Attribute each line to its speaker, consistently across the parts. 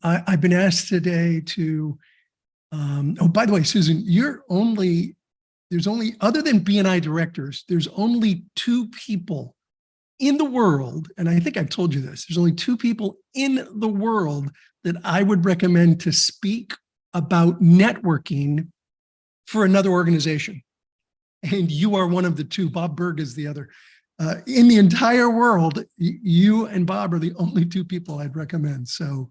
Speaker 1: I've been asked today to, oh, by the way, Susan, there's only, other than BNI directors, there's only two people in the world, and I think I've told you this, there's only two people in the world that I would recommend to speak about networking for another organization. And you are one of the two. Bob Berg is the other. In the entire world, you and Bob are the only two people I'd recommend. So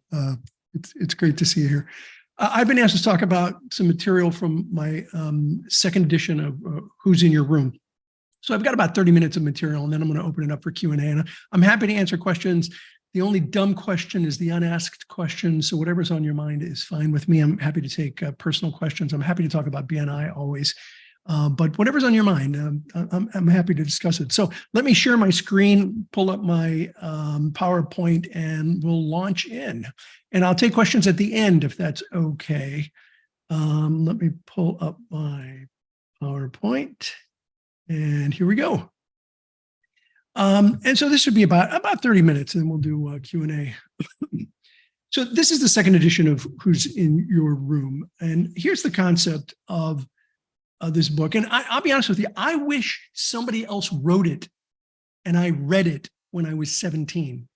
Speaker 1: it's great to see you here. I've been asked to talk about some material from my second edition of Who's in Your Room. So I've got about 30 minutes of material, and then I'm going to open it up for Q&A. And I'm happy to answer questions. The only dumb question is the unasked question. So whatever's on your mind is fine with me. I'm happy to take personal questions. I'm happy to talk about BNI always. But whatever's on your mind, I'm happy to discuss it. So let me share my screen, pull up my PowerPoint, and we'll launch in. And I'll take questions at the end if that's okay. Let me pull up my PowerPoint, and here we go. And so this should be about 30 minutes, and then we'll do Q&A. So this is the second edition of Who's in Your Room. And here's the concept of this book. And I'll be honest with you, I wish somebody else wrote it and I read it when I was 17,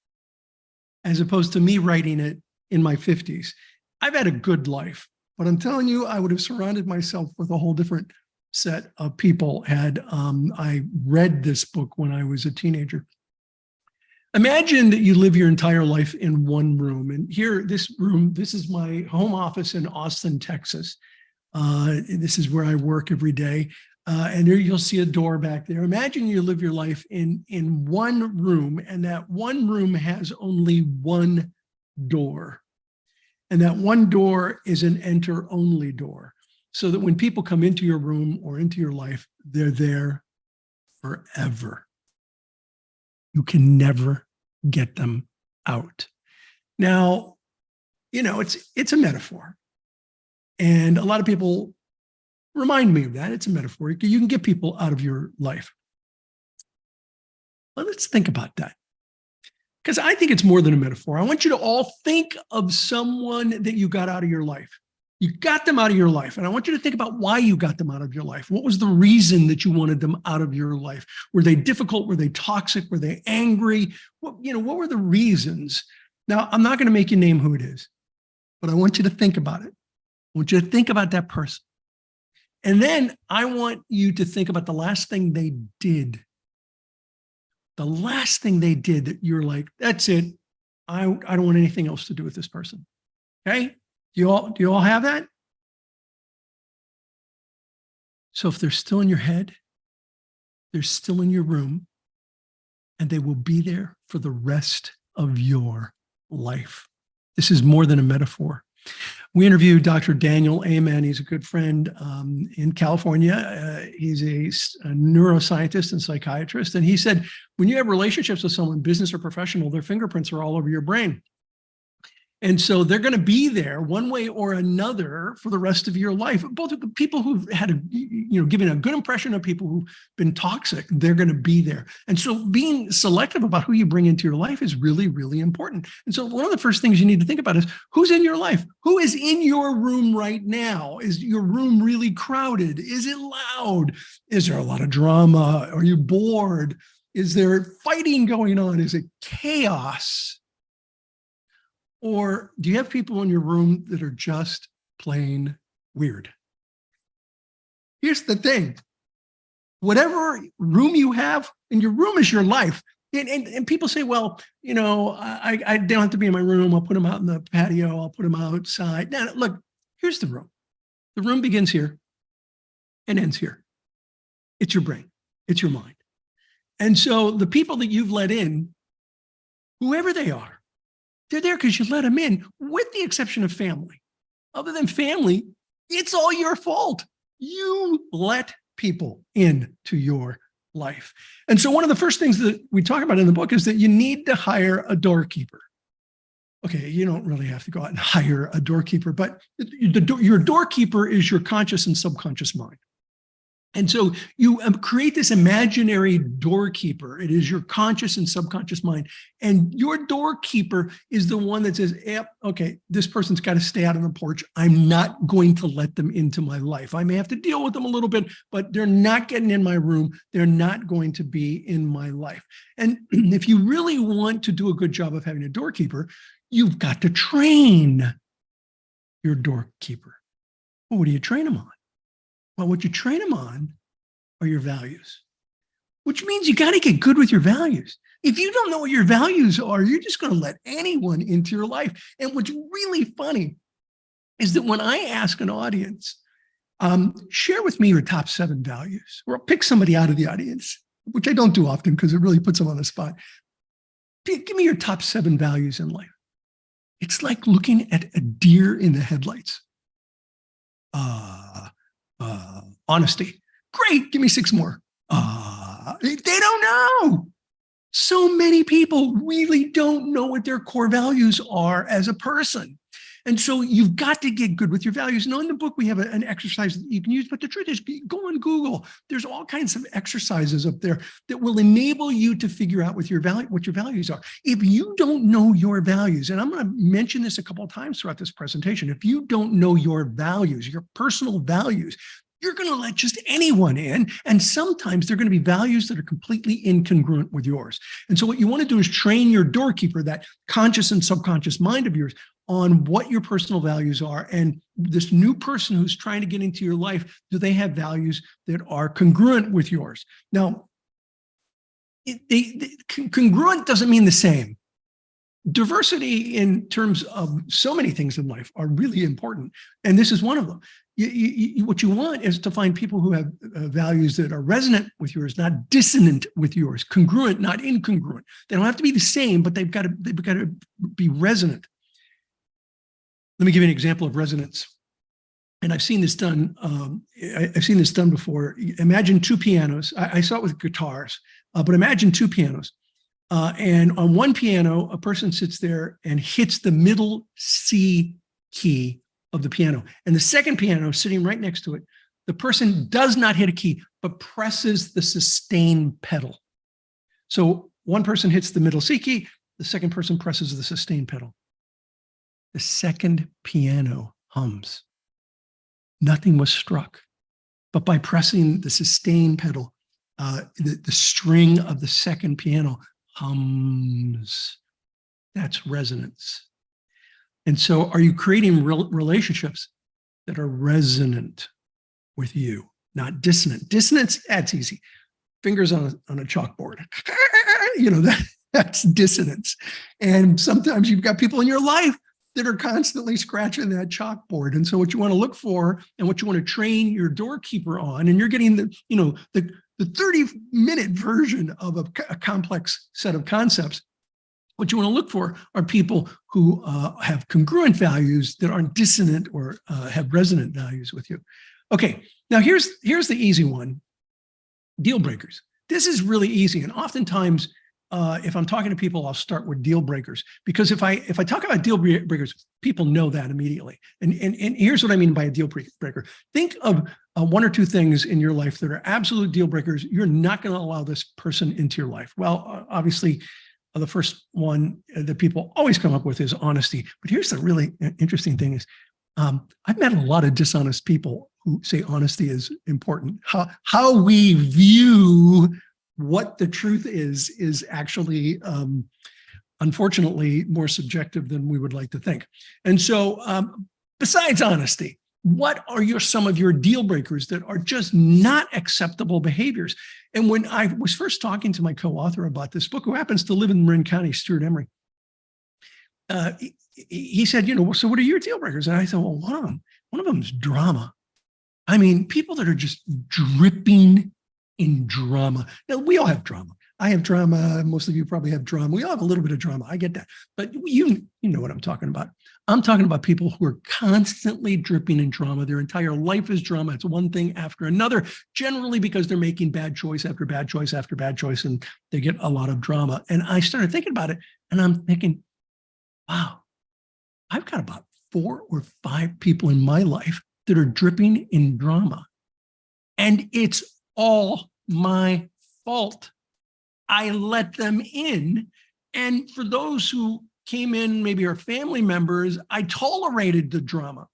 Speaker 1: as opposed to me writing it in my 50s. I've had a good life, but I'm telling you, I would have surrounded myself with a whole different set of people had I read this book when I was a teenager. Imagine that you live your entire life in one room. And here, this is my home office in Austin, Texas. This is where I work every day. And there you'll see a door back there. Imagine you live your life in one room, and that one room has only one door. And that one door is an enter-only door, so that when people come into your room or into your life, they're there forever. You can never get them out. Now, you know, it's a metaphor. And a lot of people remind me of that. It's a metaphor. You can get people out of your life. But let's think about that, because I think it's more than a metaphor. I want you to all think of someone that you got out of your life. You got them out of your life, and I want you to think about why you got them out of your life. What was the reason that you wanted them out of your life? Were they difficult? Were they toxic? Were they angry? What were the reasons? Now, I'm not going to make you name who it is, but I want you to think about it. I want you to think about that person. And then I want you to think about the last thing they did. The last thing they did that you're like, that's it. I don't want anything else to do with this person. Okay? Do you all have that? So if they're still in your head, they're still in your room, and they will be there for the rest of your life. This is more than a metaphor. We interviewed Dr. Daniel Amen. He's a good friend in California. He's a neuroscientist and psychiatrist. And he said, when you have relationships with someone, business or professional, their fingerprints are all over your brain. And so they're going to be there one way or another for the rest of your life. Both people who've had given a good impression of people who've been toxic, they're going to be there. And so being selective about who you bring into your life is really, really important. And so one of the first things you need to think about is who's in your life? Who is in your room right now? Is your room really crowded? Is it loud? Is there a lot of drama? Are you bored? Is there fighting going on? Is it chaos? Or do you have people in your room that are just plain weird? Here's the thing. Whatever room you have, and your room is your life. And people say, well, I don't have to be in my room. I'll put them out in the patio. I'll put them outside. Now, look, here's the room. The room begins here and ends here. It's your brain. It's your mind. And so the people that you've let in, whoever they are, they're there because you let them in, with the exception of family. Other than family, it's all your fault. You let people into your life. And so one of the first things that we talk about in the book is that you need to hire a doorkeeper. Okay, you don't really have to go out and hire a doorkeeper, but your doorkeeper is your conscious and subconscious mind. And so you create this imaginary doorkeeper. It is your conscious and subconscious mind. And your doorkeeper is the one that says, yep, okay, this person's got to stay out on the porch. I'm not going to let them into my life. I may have to deal with them a little bit, but they're not getting in my room. They're not going to be in my life. And if you really want to do a good job of having a doorkeeper, you've got to train your doorkeeper. Well, what do you train them on? Well, what you train them on are your values, which means you got to get good with your values. If you don't know what your values are, you're just going to let anyone into your life. And what's really funny is that when I ask an audience, share with me your top 7 values, or I'll pick somebody out of the audience, which I don't do often because it really puts them on the spot. Give me your top 7 values in life. It's like looking at a deer in the headlights. Honesty. Great. Give me 6 more. They don't know. So many people really don't know what their core values are as a person. And so you've got to get good with your values. Now, in the book, we have an exercise that you can use, but the truth is, go on Google. There's all kinds of exercises up there that will enable you to figure out what your values are. If you don't know your values, and I'm going to mention this a couple of times throughout this presentation, if you don't know your values, your personal values, you're going to let just anyone in. And sometimes they're going to be values that are completely incongruent with yours. And so what you want to do is train your doorkeeper, that conscious and subconscious mind of yours, on what your personal values are. And this new person who's trying to get into your life, do they have values that are congruent with yours? Now, congruent doesn't mean the same. Diversity in terms of so many things in life are really important. And this is one of them. What you want is to find people who have values that are resonant with yours, not dissonant with yours, congruent, not incongruent. They don't have to be the same, but they've got to be resonant. Let me give you an example of resonance. And I've seen this done. I've seen this done before. Imagine 2 pianos. I saw it with guitars, but imagine 2 pianos. And on one piano, a person sits there and hits the middle C key of the piano. And the second piano sitting right next to it, the person does not hit a key, but presses the sustain pedal. So one person hits the middle C key, the second person presses the sustain pedal. The second piano hums. Nothing was struck, but by pressing the sustain pedal, the string of the second piano hums. That's resonance. And so are you creating relationships that are resonant with you, not dissonant? Dissonance, that's easy. Fingers on a chalkboard. That's dissonance. And sometimes you've got people in your life that are constantly scratching that chalkboard. And so what you want to look for and what you want to train your doorkeeper on, and you're getting the 30-minute version of a complex set of concepts. What you want to look for are people who have congruent values that aren't dissonant or have resonant values with you. Okay, now here's the easy one. Deal breakers. This is really easy, and oftentimes, if I'm talking to people, I'll start with deal breakers, because if I talk about deal breakers, people know that immediately. And here's what I mean by a deal breaker. Think of 1 or 2 things in your life that are absolute deal breakers. You're not going to allow this person into your life. Well, obviously, the first one that people always come up with is honesty. But here's the really interesting thing is, I've met a lot of dishonest people who say honesty is important. How we view what the truth is actually, unfortunately, more subjective than we would like to think. And so besides honesty, what are some of your deal breakers that are just not acceptable behaviors? And when I was first talking to my co-author about this book, who happens to live in Marin County, Stuart Emery, he said, so what are your deal breakers? And I said, well, one of them is drama. I mean, people that are just dripping in drama. Now, we all have drama. I have drama. Most of you probably have drama. We all have a little bit of drama. I get that. But you know what I'm talking about. I'm talking about people who are constantly dripping in drama. Their entire life is drama. It's one thing after another, generally because they're making bad choice after bad choice after bad choice, and they get a lot of drama. And I started thinking about it, and I'm thinking, wow, I've got about 4 or 5 people in my life that are dripping in drama. And it's all my fault. I let them in. And for those who came in, maybe are family members, I tolerated the drama.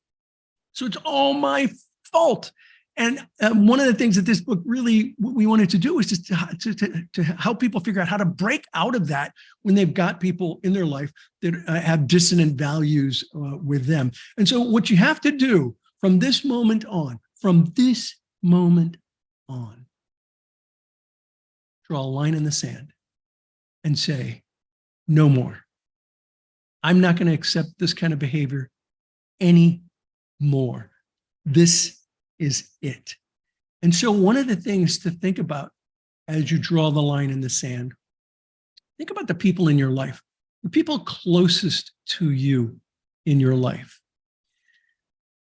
Speaker 1: So it's all my fault. And one of the things that this book really, what we wanted to do is just to help people figure out how to break out of that when they've got people in their life that have dissonant values with them. And so what you have to do from this moment on, draw a line in the sand and say, no more. I'm not going to accept this kind of behavior anymore. This is it. And so one of the things to think about as you draw the line in the sand, think about the people in your life, the people closest to you in your life.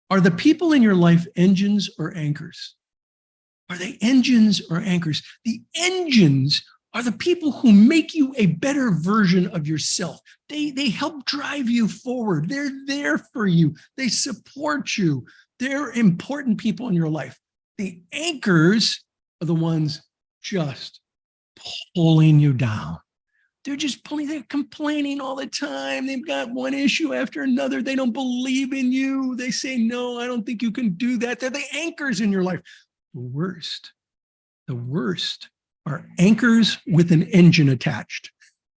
Speaker 1: Are the people in your life engines or anchors? Are they engines or anchors? The engines are the people who make you a better version of yourself. They help drive you forward. They're there for you. They support you. They're important people in your life. The anchors are the ones just pulling you down. They're just pulling, they're complaining all the time. They've got one issue after another. They don't believe in you. They say, no, I don't think you can do that. They're the anchors in your life. The worst are anchors with an engine attached.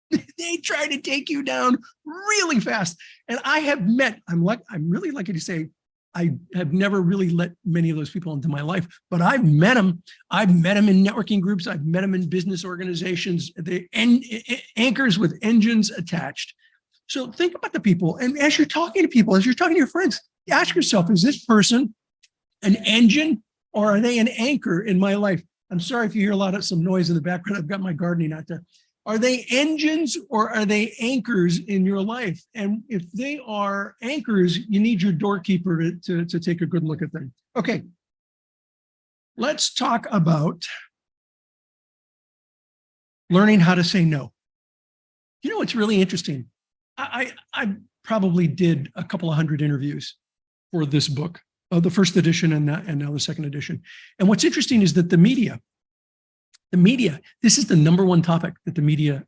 Speaker 1: They try to take you down really fast. And I have met, I'm really lucky to say, I have never really let many of those people into my life, but I've met them. I've met them in networking groups. I've met them in business organizations. They anchors with engines attached. So think about the people. And as you're talking to people, as you're talking to your friends, ask yourself, is this person an engine or are they an anchor in my life? I'm sorry if you hear some noise in the background. I've got my gardening out there. Are they engines or are they anchors in your life? And if they are anchors, you need your doorkeeper to take a good look at them. Okay, let's talk about learning how to say no. You know what's really interesting? I probably did a couple of hundred interviews for this book, the first edition and now the second edition. And what's interesting is that the media, this is the number one topic that the media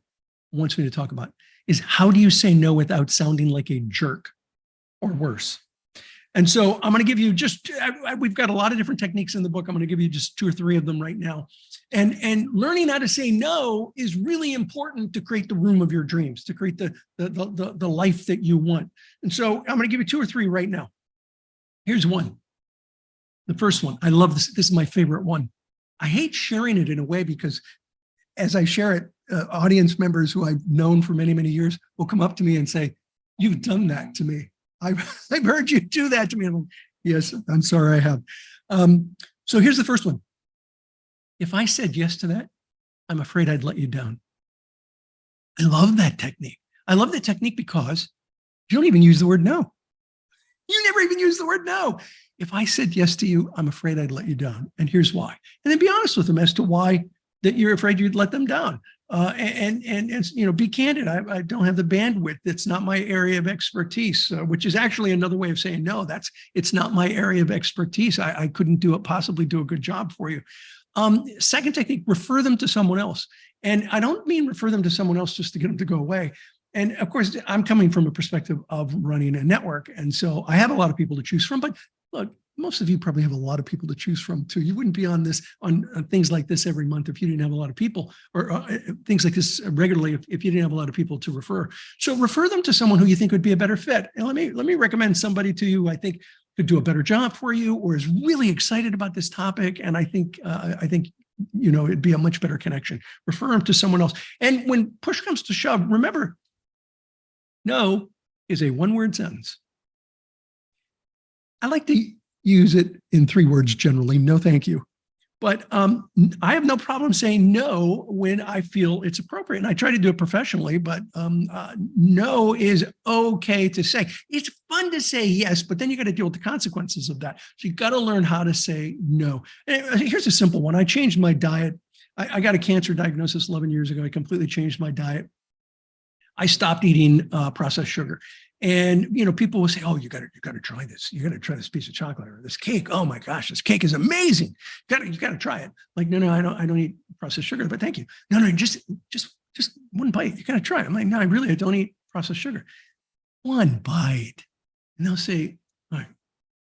Speaker 1: wants me to talk about, is how do you say no without sounding like a jerk or worse? And so I'm going to give you we've got a lot of different techniques in the book. I'm going to give you just 2 or 3 of them right now. And learning how to say no is really important to create the room of your dreams, to create the life that you want. And so I'm going to give you 2 or 3 right now. Here's one. The first one, I love this. This is my favorite one. I hate sharing it in a way because as I share it, audience members who I've known for many, many years will come up to me and say, you've done that to me. I've heard you do that to me. I'm like, yes, I'm sorry I have. So here's the first one. If I said yes to that, I'm afraid I'd let you down. I love that technique. I love that technique because you don't even use the word no. You never even use the word no. If I said yes to you, I'm afraid I'd let you down. And here's why. And then be honest with them as to why that you're afraid you'd let them down. And you know, be candid. I don't have the bandwidth. It's not my area of expertise, which is actually another way of saying no. It's not my area of expertise. I couldn't possibly do a good job for you. Second technique, refer them to someone else. And I don't mean refer them to someone else just to get them to go away. And of course, I'm coming from a perspective of running a network. And so I have a lot of people to choose from, but look, most of you probably have a lot of people to choose from too. You wouldn't be on things like this every month if you didn't have a lot of people, or things like this regularly if you didn't have a lot of people to refer. So refer them to someone who you think would be a better fit. And let me recommend somebody to you I think could do a better job for you, or is really excited about this topic. And I think you know, it'd be a much better connection. Refer them to someone else. And when push comes to shove, remember, no is a one-word sentence. I like to use it in 3 words generally. No, thank you. But I have no problem saying no when I feel it's appropriate. And I try to do it professionally, but no is okay to say. It's fun to say yes, but then you got to deal with the consequences of that. So you got to learn how to say no. And here's a simple one. I changed my diet. I got a cancer diagnosis 11 years ago. I completely changed my diet. I stopped eating processed sugar. And, people will say, oh, you got to try this. You got to try this piece of chocolate or this cake. Oh my gosh, this cake is amazing. You got to try it. Like, no, I don't eat processed sugar, but thank you. No, just one bite. You got to try it. I'm like, no, I don't eat processed sugar. One bite. And they'll say, all right,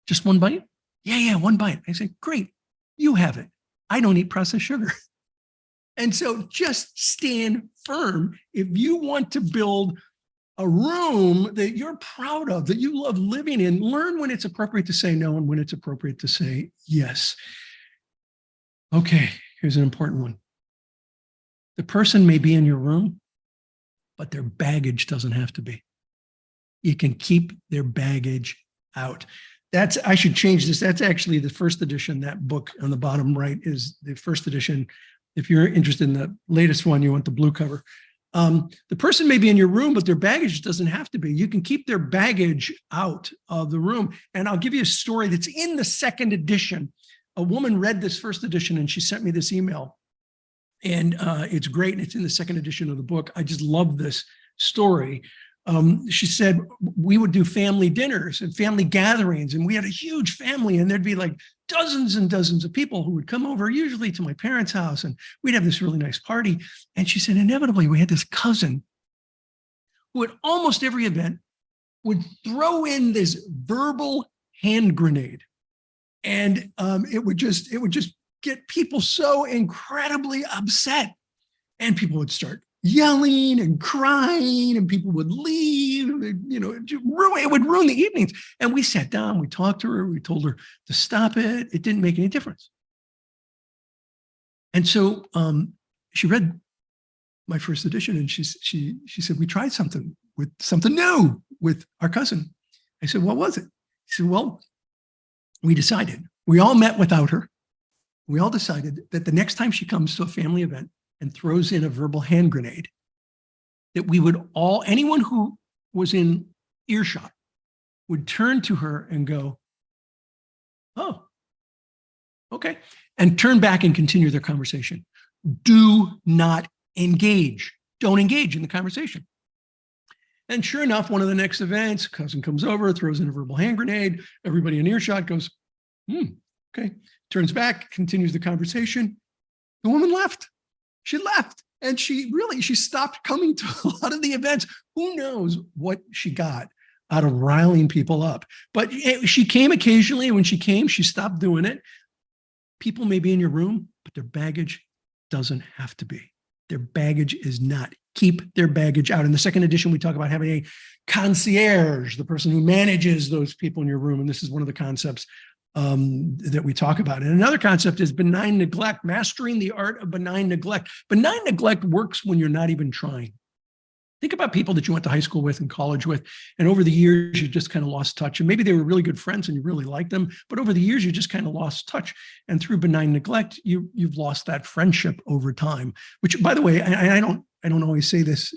Speaker 1: just one bite? Yeah, one bite. I say, great, you have it. I don't eat processed sugar. And so just stand firm. If you want to build a room that you're proud of, that you love living in, learn when it's appropriate to say no and when it's appropriate to say yes. Okay, here's an important one. The person may be in your room, but their baggage doesn't have to be. You can keep their baggage out. I should change this. That's actually the first edition. That book on the bottom right is the first edition. If you're interested in the latest one, you want the blue cover. The person may be in your room, but their baggage doesn't have to be. You can keep their baggage out of the room. And I'll give you a story that's in the second edition. A woman read this first edition and she sent me this email. And it's great. And it's in the second edition of the book. I just love this story. She said, we would do family dinners and family gatherings, and we had a huge family, and there'd be like dozens and dozens of people who would come over, usually to my parents' house, and we'd have this really nice party. And she said, inevitably, we had this cousin who at almost every event would throw in this verbal hand grenade. And it would just get people so incredibly upset. And people would start yelling and crying, and people would leave. It would ruin the evenings. And we sat down, we talked to her, we told her to stop it. It didn't make any difference. And so she read my first edition, and she said, we tried something new with our cousin. I said, what was it? She said, well, we decided. We all met without her. We all decided that the next time she comes to a family event and throws in a verbal hand grenade, that we would anyone who was in earshot would turn to her and go, oh, okay, and turn back and continue their conversation. Do not engage. Don't engage in the conversation. And sure enough, one of the next events, cousin comes over, throws in a verbal hand grenade. Everybody in earshot goes, okay, turns back, continues the conversation. The woman left. She left, and she stopped coming to a lot of the events. Who knows what she got out of riling people up? But she came occasionally. When she came, she stopped doing it. People may be in your room, but their baggage doesn't have to be. Their baggage is not. Keep their baggage out. In the second edition, we talk about having a concierge, the person who manages those people in your room. And this is one of the concepts that we talk about. And another concept is benign neglect, mastering the art of benign neglect. Benign neglect works when you're not even trying. Think about people that you went to high school with and college with, and over the years, you just kind of lost touch. And maybe they were really good friends and you really liked them, but over the years, you just kind of lost touch. And through benign neglect, you've lost that friendship over time, which, by the way, I don't always say this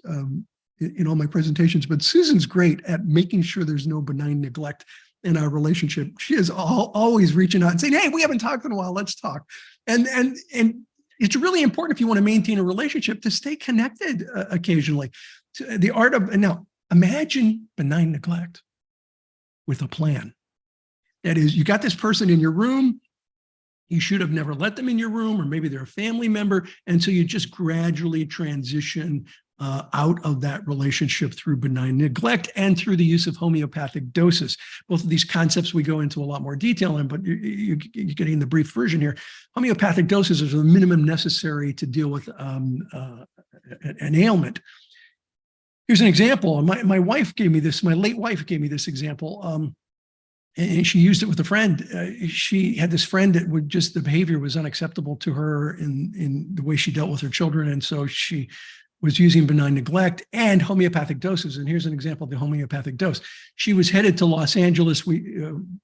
Speaker 1: in all my presentations, but Susan's great at making sure there's no benign neglect in our relationship. She is always reaching out and saying, hey, we haven't talked in a while, let's talk. And it's really important if you want to maintain a relationship to stay connected occasionally. The art of, now imagine benign neglect with a plan. That is, you got this person in your room, you should have never let them in your room, or maybe they're a family member. And so you just gradually transition out of that relationship through benign neglect and through the use of homeopathic doses. Both of these concepts we go into a lot more detail in, but you're getting the brief version here. Homeopathic doses are the minimum necessary to deal with an ailment. Here's an example. My wife gave me this, my late wife gave me this example. And she used it with a friend. She had this friend that would just, the behavior was unacceptable to her in the way she dealt with her children. And so she was using benign neglect and homeopathic doses. And here's an example of the homeopathic dose. She was headed to Los Angeles. We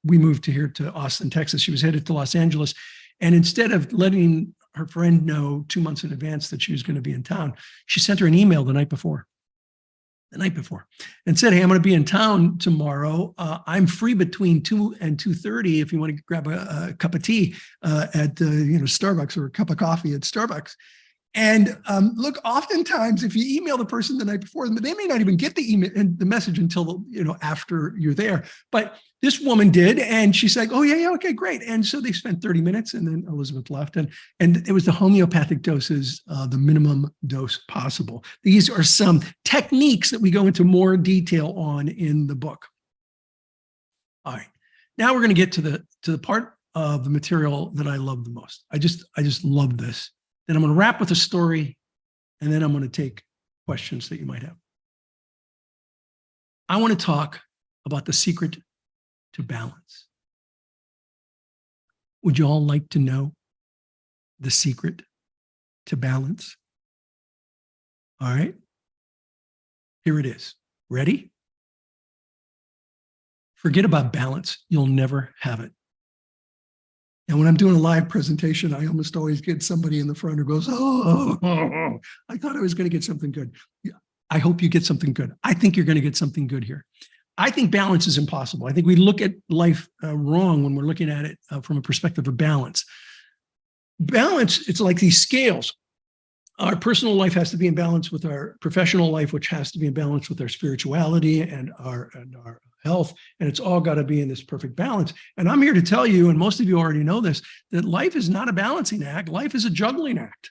Speaker 1: moved to Austin, Texas. She was headed to Los Angeles. And instead of letting her friend know 2 months in advance that she was going to be in town, she sent her an email the night before, and said, hey, I'm going to be in town tomorrow. I'm free between 2 and 2:30 if you want to grab a cup of tea at Starbucks, or a cup of coffee at Starbucks. And look, oftentimes, if you email the person the night before, they may not even get the email and the message until after you're there. But this woman did, and she's like, "Oh yeah, okay, great." And so they spent 30 minutes, and then Elizabeth left, and it was the homeopathic doses, the minimum dose possible. These are some techniques that we go into more detail on in the book. All right, now we're going to get to the part of the material that I love the most. I just love this. Then I'm going to wrap with a story, and then I'm going to take questions that you might have. I want to talk about the secret to balance. Would you all like to know the secret to balance? All right, here it is. Ready? Forget about balance. You'll never have it. And when I'm doing a live presentation, I almost always get somebody in the front who goes, oh, I thought I was going to get something good. I hope you get something good. I think you're going to get something good here. I think balance is impossible. I think we look at life wrong when we're looking at it from a perspective of balance. Balance, it's like these scales. Our personal life has to be in balance with our professional life, which has to be in balance with our spirituality and our health. And it's all got to be in this perfect balance. And I'm here to tell you, and most of you already know this, that life is not a balancing act. Life is a juggling act.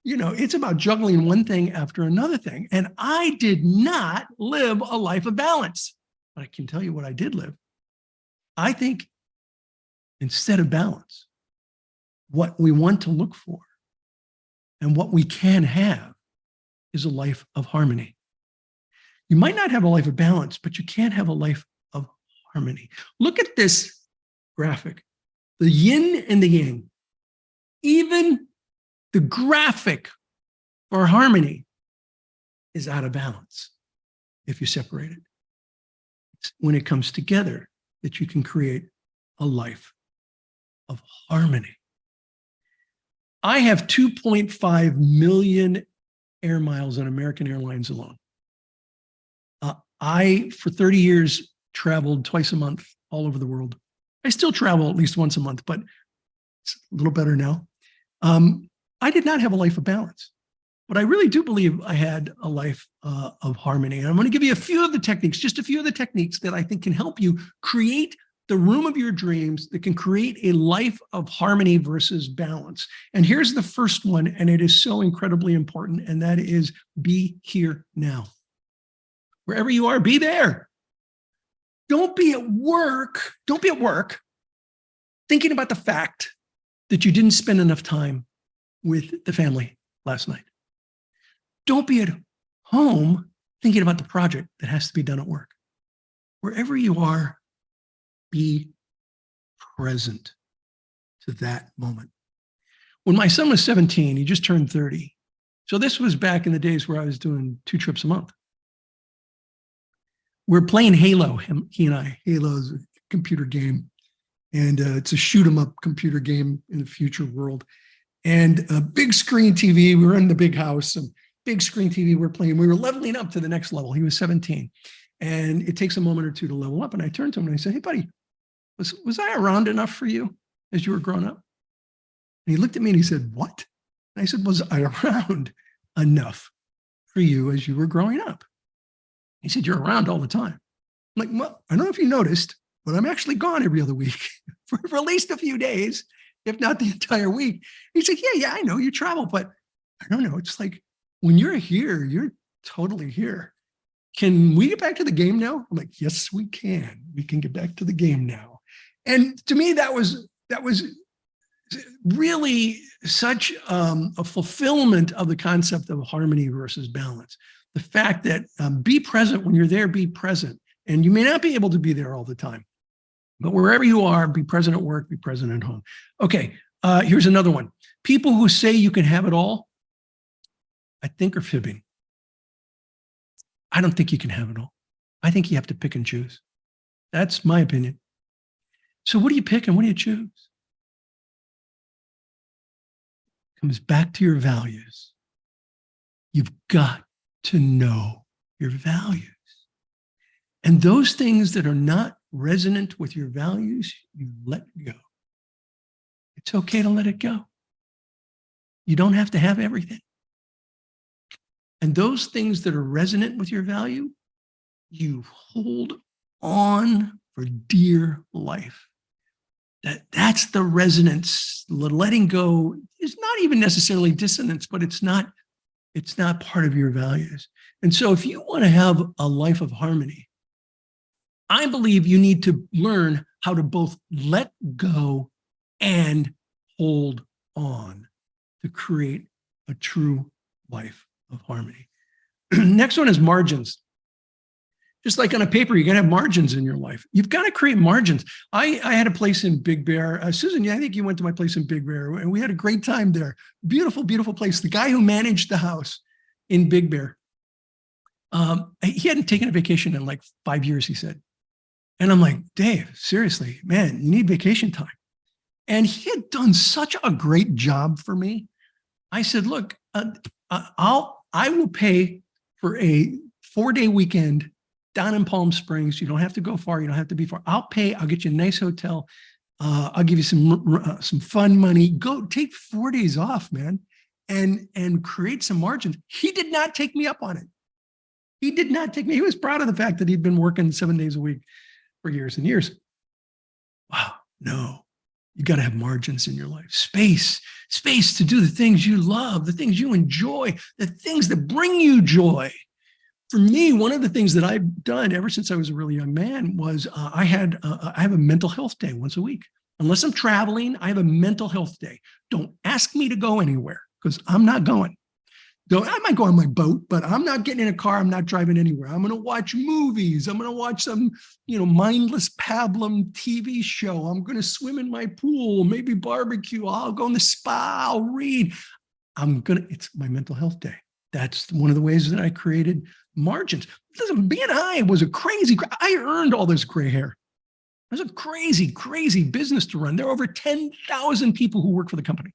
Speaker 1: It's about juggling one thing after another thing. And I did not live a life of balance. But I can tell you what I did live. I think instead of balance, what we want to look for and what we can have is a life of harmony. You might not have a life of balance, but you can have a life of harmony. Look at this graphic, the yin and the yang. Even the graphic for harmony is out of balance if you separate it. It's when it comes together that you can create a life of harmony. I have 2.5 million air miles on American Airlines alone. I, for 30 years, traveled twice a month all over the world. I still travel at least once a month, but it's a little better now. I did not have a life of balance, but I really do believe I had a life of harmony. And I'm going to give you a few of the techniques, just a few of the techniques that I think can help you create the room of your dreams, that can create a life of harmony versus balance. And here's the first one, and it is so incredibly important, and that is be here now. Wherever you are, be there. Don't be at work. Don't be at work thinking about the fact that you didn't spend enough time with the family last night. Don't be at home thinking about the project that has to be done at work. Wherever you are, be present to that moment. When my son was 17, he just turned 30. So this was back in the days where I was doing 2 trips a month. We're playing Halo, he and I. Halo is a computer game, and it's a shoot 'em up computer game in the future world. And a big screen TV, we were in the big house, and big screen TV we're playing. We were leveling up to the next level. He was 17. And it takes a moment or two to level up. And I turned to him and I said, hey, buddy, was I around enough for you as you were growing up? And he looked at me and he said, what? And I said, was I around enough for you as you were growing up? He said, you're around all the time. I'm like, well, I don't know if you noticed, but I'm actually gone every other week for at least a few days, if not the entire week. He said, yeah, I know you travel, but I don't know. It's like when you're here, you're totally here. Can we get back to the game now? I'm like, yes, we can. We can get back to the game now. And to me, that was really such a fulfillment of the concept of harmony versus balance. The fact that be present when you're there, be present. And you may not be able to be there all the time, but wherever you are, be present at work, be present at home. Okay, here's another one. People who say you can have it all, I think are fibbing. I don't think you can have it all. I think you have to pick and choose. That's my opinion. So what do you pick and what do you choose? It comes back to your values. You've got to know your values. And those things that are not resonant with your values, you let go. It's okay to let it go. You don't have to have everything. And those things that are resonant with your value, you hold on for dear life. That's the resonance. Letting go is not even necessarily dissonance, but it's not part of your values. And so if you want to have a life of harmony, I believe you need to learn how to both let go and hold on to create a true life of harmony. Next one is margins. Just like on a paper, you're going to have margins in your life. You've got to create margins. I had a place in Big Bear. Susan, I think you went to my place in Big Bear, and we had a great time there. Beautiful, beautiful place. The guy who managed the house in Big Bear, he hadn't taken a vacation in like 5 years, he said. And I'm like, Dave, seriously, man, you need vacation time. And he had done such a great job for me. I said, look, I will pay for a 4-day weekend down in Palm Springs. You don't have to go far. You don't have to be far. I'll pay. I'll get you a nice hotel. I'll give you some fun money. Go take 4 days off, man, and create some margins. He did not take me up on it. He did not take me. He was proud of the fact that he'd been working 7 days a week for years and years. Wow, no. You got to have margins in your life. Space to do the things you love, the things you enjoy, the things that bring you joy. For me, one of the things that I've done ever since I was a really young man was I have a mental health day once a week. Unless I'm traveling, I have a mental health day. Don't ask me to go anywhere because I'm not going. I might go on my boat, but I'm not getting in a car. I'm not driving anywhere. I'm going to watch movies. I'm going to watch some, mindless pablum TV show. I'm going to swim in my pool, maybe barbecue. I'll go in the spa. I'll read. It's my mental health day. That's one of the ways that I created margins. Listen, B&I was I earned all this gray hair. It was a crazy, crazy business to run. There are over 10,000 people who work for the company.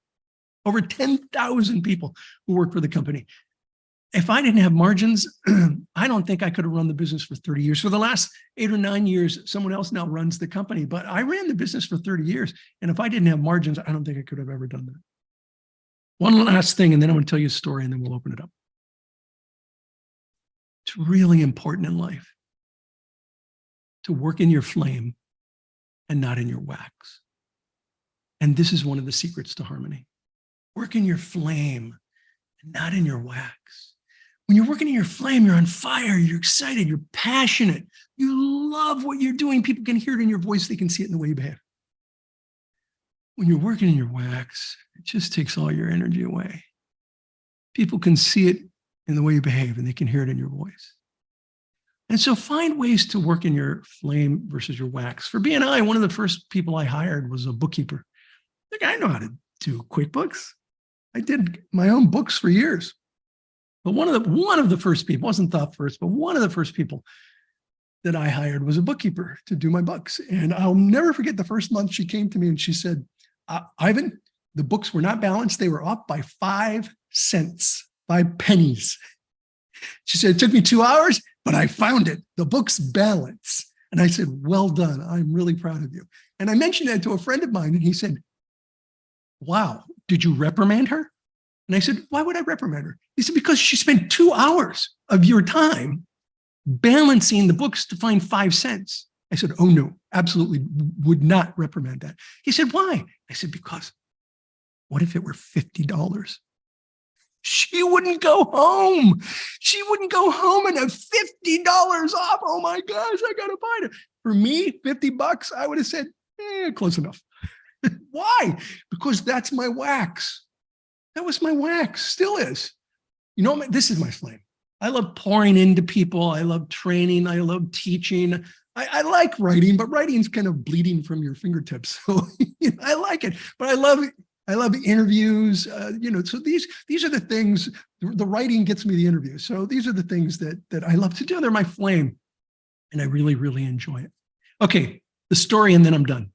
Speaker 1: Over 10,000 people who work for the company. If I didn't have margins, I don't think I could have run the business for 30 years. For the last 8 or 9 years, someone else now runs the company, but I ran the business for 30 years. And if I didn't have margins, I don't think I could have ever done that. One last thing, and then I'm going to tell you a story, and then we'll open it up. It's really important in life to work in your flame and not in your wax. And this is one of the secrets to harmony. Work in your flame and not in your wax. When you're working in your flame, you're on fire, you're excited, you're passionate, you love what you're doing. People can hear it in your voice, they can see it in the way you behave. When you're working in your wax, it just takes all your energy away. People can see it in the way you behave and they can hear it in your voice. And so find ways to work in your flame versus your wax. For B&I, one of the first people I hired was a bookkeeper. Like, I know how to do QuickBooks. I did my own books for years. But one of the first people, wasn't the first, but one of the first people that I hired was a bookkeeper to do my books. And I'll never forget the first month she came to me and she said, Ivan, the books were not balanced. They were off by 5 cents, 5 pennies. She said, it took me 2 hours, but I found it. The book's balance. And I said, well done. I'm really proud of you. And I mentioned that to a friend of mine and he said, wow, did you reprimand her? And I said, why would I reprimand her? He said, because she spent 2 hours of your time balancing the books to find 5 cents. I said, oh no, absolutely would not reprimand that. He said, why? I said, because what if it were $50? She wouldn't go home. She wouldn't go home and have $50 off. Oh my gosh, I gotta buy it. For me, $50, I would have said, close enough. Why? Because that's my wax. That was my wax, still is. This is my flame. I love pouring into people. I love training. I love teaching. I like writing, but writing's kind of bleeding from your fingertips. So I like it, but I love interviews. So these are the things, the writing gets me the interview. So these are the things that I love to do. They're my flame and I really, really enjoy it. Okay, the story, and then I'm done.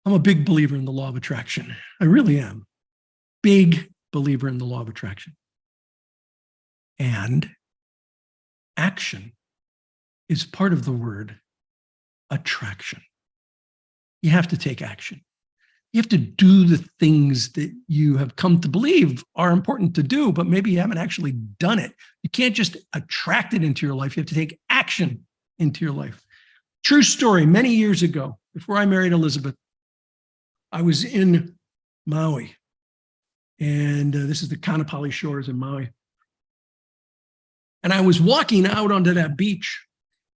Speaker 1: I'm a big believer in the law of attraction. I really am. Big believer in the law of attraction. And action is part of the word attraction. You have to take action. You have to do the things that you have come to believe are important to do, but maybe you haven't actually done it. You can't just attract it into your life. You have to take action into your life. True story. Many years ago, before I married Elizabeth, I was in Maui, and this is the Kanapali Shores in Maui. And I was walking out onto that beach.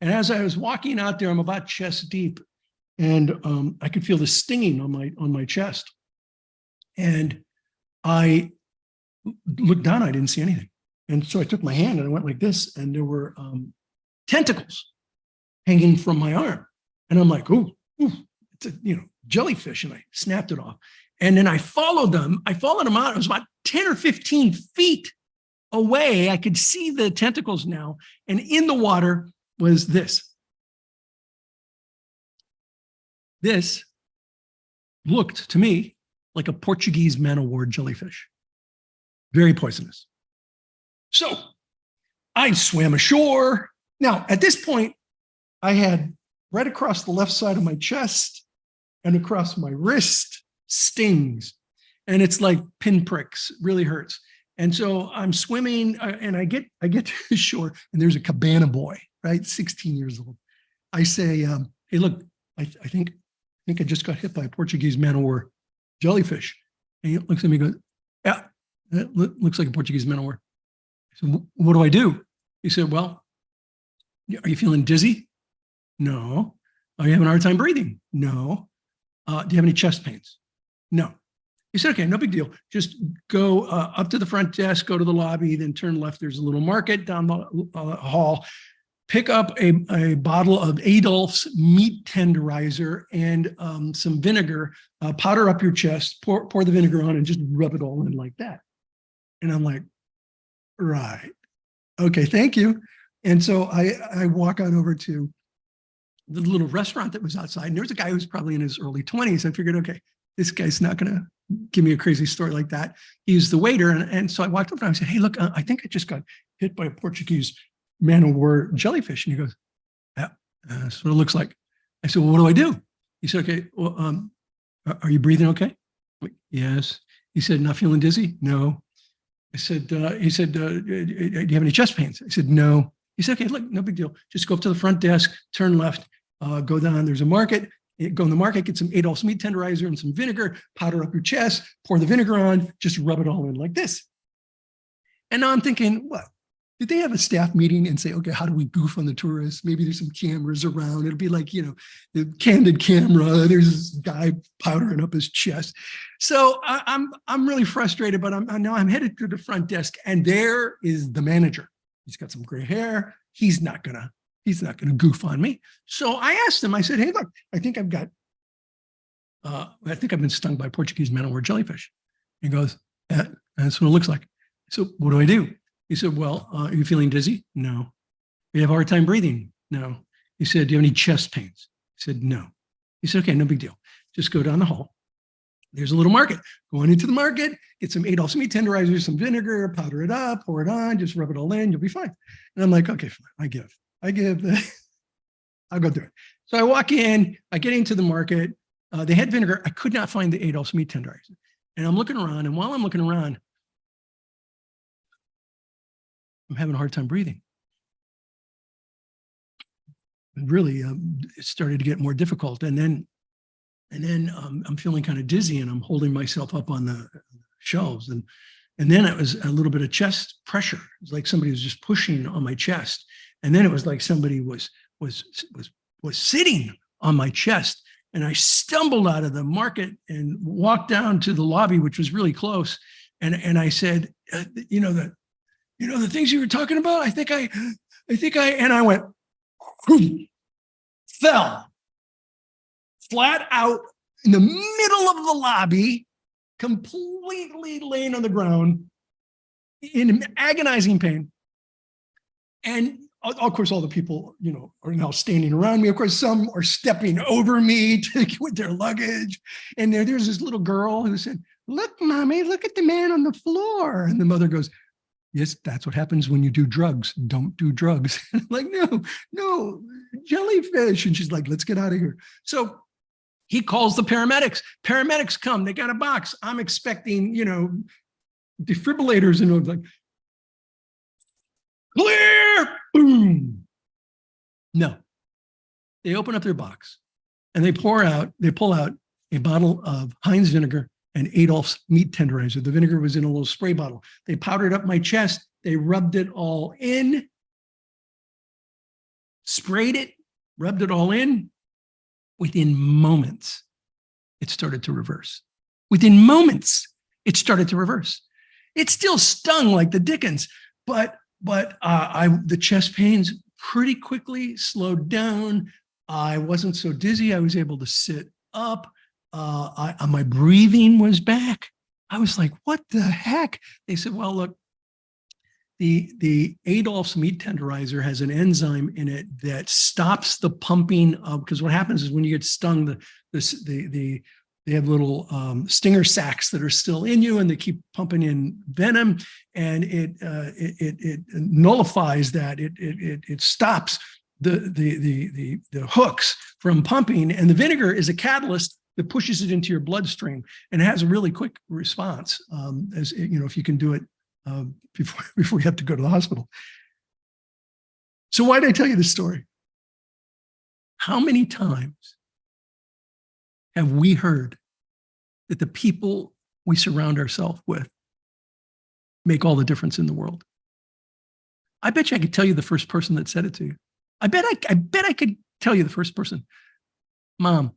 Speaker 1: And as I was walking out there, I'm about chest deep, and I could feel the stinging on my chest. And I looked down, I didn't see anything. And so I took my hand and I went like this, and there were tentacles hanging from my arm. And I'm like, ooh, it's a jellyfish. And I snapped it off. And then I followed them. I followed them out. It was about 10 or 15 feet away. I could see the tentacles now. And in the water was this. This looked to me like a Portuguese man-o-war jellyfish. Very poisonous. So I swam ashore. Now, at this point, I had right across the left side of my chest and across my wrist stings. And it's like pinpricks, really hurts. And so I'm swimming, and I get to the shore, and there's a cabana boy, right? 16 years old. I say, hey, look, I think I just got hit by a Portuguese man-o-war jellyfish. And he looks at me and goes, yeah, that looks like a Portuguese man-o-war. I said, what do I do? He said, well, are you feeling dizzy? No. Are you having a hard time breathing? No. Do you have any chest pains? No. He said, okay, no big deal. Just go up to the front desk, go to the lobby, then turn left. There's a little market down the hall. Pick up a bottle of Adolph's meat tenderizer and some vinegar, powder up your chest, pour the vinegar on, and just rub it all in like that. And I'm like, right. Okay, thank you. And so I walk on over to the little restaurant that was outside. And there was a guy who was probably in his early 20s. I figured, okay, this guy's not going to give me a crazy story like that. He's the waiter. And so I walked up and I said, hey, look, I think I just got hit by a Portuguese man-o-war jellyfish. And he goes, yeah, that's what it looks like. I said, well, what do I do? He said, okay, well, are you breathing okay? I'm like, yes. He said, not feeling dizzy? No. I said, he said, do you have any chest pains? I said, no. He said, okay, look, no big deal. Just go up to the front desk, turn left, go down. There's a market. Go in the market, get some Adolph's meat tenderizer and some vinegar, powder up your chest, pour the vinegar on, just rub it all in like this. And now I'm thinking, what? Did they have a staff meeting and say, okay, how do we goof on the tourists? Maybe there's some cameras around. It'll be like, the candid camera. There's this guy powdering up his chest. So I'm really frustrated, but I'm headed to the front desk, and there is the manager. He's got some gray hair. He's not gonna goof on me. So I asked him, I said, hey, look, I think I've been stung by Portuguese man-o-war jellyfish. He goes, that's what it looks like. So what do I do? He said, well, are you feeling dizzy? No. You have a hard time breathing? No. He said, do you have any chest pains? I said, no. He said, okay, no big deal. Just go down the hall. There's a little market. Go on into the market, get some Adolph's meat tenderizer, some vinegar, powder it up, pour it on, just rub it all in, you'll be fine. And I'm like, okay, fine, I give. I'll go through it. So I walk in, I get into the market. They had vinegar. I could not find the Adolph's meat tenderizer. And I'm looking around, and while I'm looking around, I'm having a hard time breathing. And really, it started to get more difficult. And then I'm feeling kind of dizzy, and I'm holding myself up on the shelves. And then it was a little bit of chest pressure. It was like somebody was just pushing on my chest. And then it was like somebody was sitting on my chest. And I stumbled out of the market and walked down to the lobby, which was really close. And I said, the things you were talking about, I think I, and I went, fell flat out in the middle of the lobby, completely laying on the ground in agonizing pain. And of course, all the people, are now standing around me. Of course, some are stepping over me with their luggage. And there's this little girl who said, look, mommy, look at the man on the floor. And the mother goes, yes, that's what happens when you do drugs. Don't do drugs. I'm like, no, jellyfish. And she's like, let's get out of here. So He calls the paramedics. Paramedics come. They got a box. I'm expecting, defibrillators and like, clear. Boom. No. They open up their box and they pull out a bottle of Heinz vinegar and Adolph's meat tenderizer. The vinegar was in a little spray bottle. They powdered up my chest. They rubbed it all in, sprayed it, rubbed it all in. Within moments, it started to reverse. Within moments, it started to reverse. It still stung like the dickens, but the chest pains pretty quickly slowed down. I wasn't so dizzy. I was able to sit up. My breathing was back. I was like, what the heck? They said, well, look, the Adolph's meat tenderizer has an enzyme in it that stops the pumping of, because what happens is when you get stung, they have little stinger sacs that are still in you, and they keep pumping in venom, and it nullifies that. It stops the hooks from pumping, and the vinegar is a catalyst that pushes it into your bloodstream, and it has a really quick response. As if you can do it before you have to go to the hospital. So why did I tell you this story? How many times have we heard that the people we surround ourselves with make all the difference in the world? I bet you I could tell you the first person that said it to you. I bet I could tell you the first person. Mom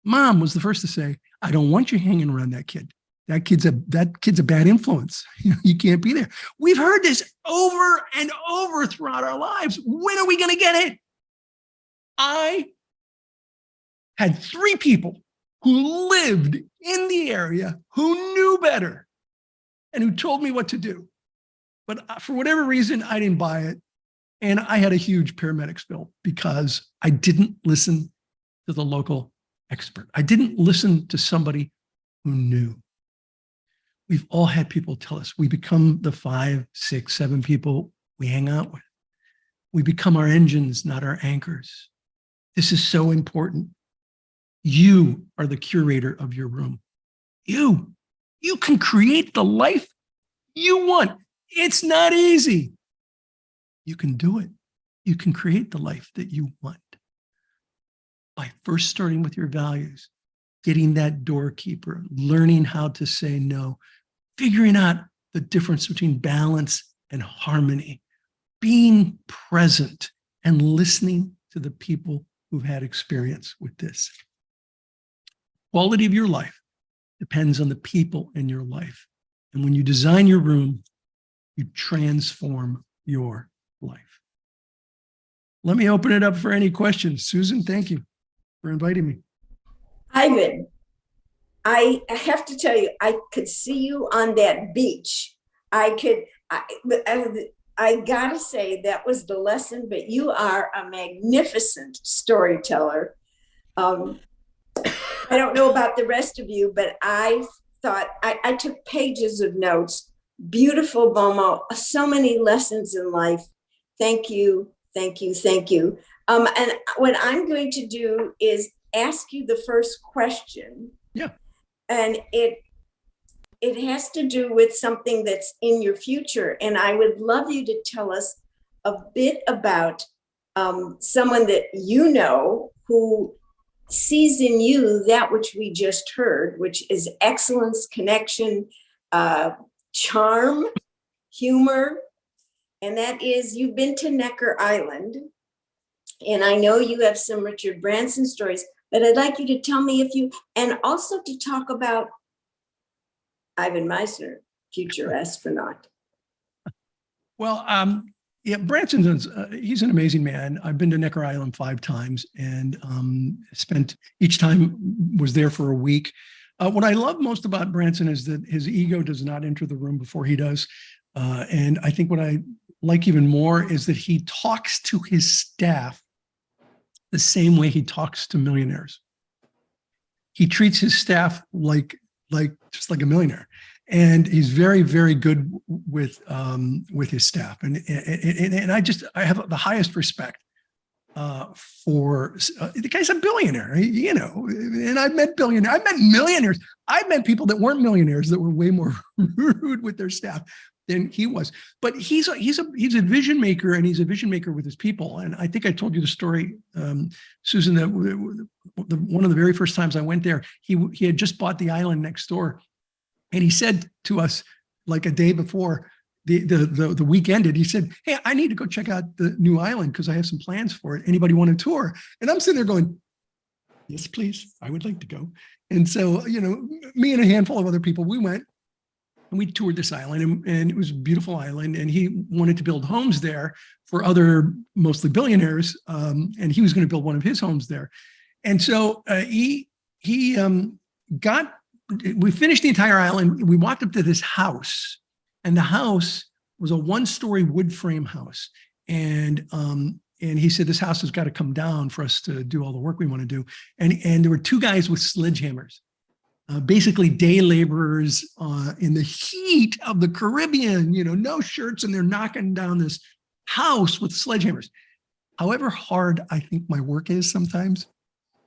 Speaker 1: was the first to say, I don't want you hanging around that kid. That kid's a bad influence. You can't be there. We've heard this over and over throughout our lives. When are we going to get it? I had 3 people who lived in the area who knew better and who told me what to do. But for whatever reason, I didn't buy it. And I had a huge paramedics bill because I didn't listen to the local expert. I didn't listen to somebody who knew. We've all had people tell us we become the 5, 6, 7 people we hang out with. We become our engines, not our anchors. This is so important. You are the curator of your room. You can create the life you want. It's not easy. You can do it. You can create the life that you want by first starting with your values, getting that doorkeeper, learning how to say no, figuring out the difference between balance and harmony, being present and listening to the people who've had experience with this. Quality of your life depends on the people in your life. And when you design your room, you transform your life. Let me open it up for any questions. Susan, thank you for inviting me.
Speaker 2: Ivan, I have to tell you, I could see you on that beach. I gotta say that was the lesson, but you are a magnificent storyteller. I don't know about the rest of you, but I thought I took pages of notes. Beautiful, Bomo. So many lessons in life. Thank you, thank you, thank you. And what I'm going to do is ask you the first question.
Speaker 1: Yeah. And
Speaker 2: it has to do with something that's in your future. And I would love you to tell us a bit about someone that you know who sees in you that which we just heard, which is excellence, connection, charm, humor. And that is, you've been to Necker Island. And I know you have some Richard Branson stories, but I'd like you to tell me and also to talk about Ivan Misner, future astronaut.
Speaker 1: Well, yeah, Branson's he's an amazing man. I've been to Necker Island 5 times and spent each time was there for a week. What I love most about Branson is that his ego does not enter the room before he does. And I think what I like even more is that he talks to his staff the same way he talks to millionaires. He treats his staff just like a millionaire. And he's very, very good with his staff. And I have the highest respect for the guy's a billionaire, you know, and I've met billionaires, I've met millionaires, I've met people that weren't millionaires that were way more rude with their staff than he was. But he's a vision maker, and he's a vision maker with his people. And I think I told you the story, Susan, that one of the very first times I went there, he had just bought the island next door, and he said to us like a day before the week ended, he said, "Hey, I need to go check out the new island because I have some plans for it. Anybody want a tour?" And I'm sitting there going, "Yes, please. I would like to go." And so, you know, me and a handful of other people, we went and we toured this island, and it was a beautiful island. And he wanted to build homes there for other, mostly billionaires. And he was going to build one of his homes there. And so we finished the entire island. We walked up to this house, and the house was a one-story wood frame house. And he said, "This house has got to come down for us to do all the work we want to do." And there were two guys with sledgehammers, basically day laborers in the heat of the Caribbean, you know, no shirts, and they're knocking down this house with sledgehammers. However hard I think my work is sometimes,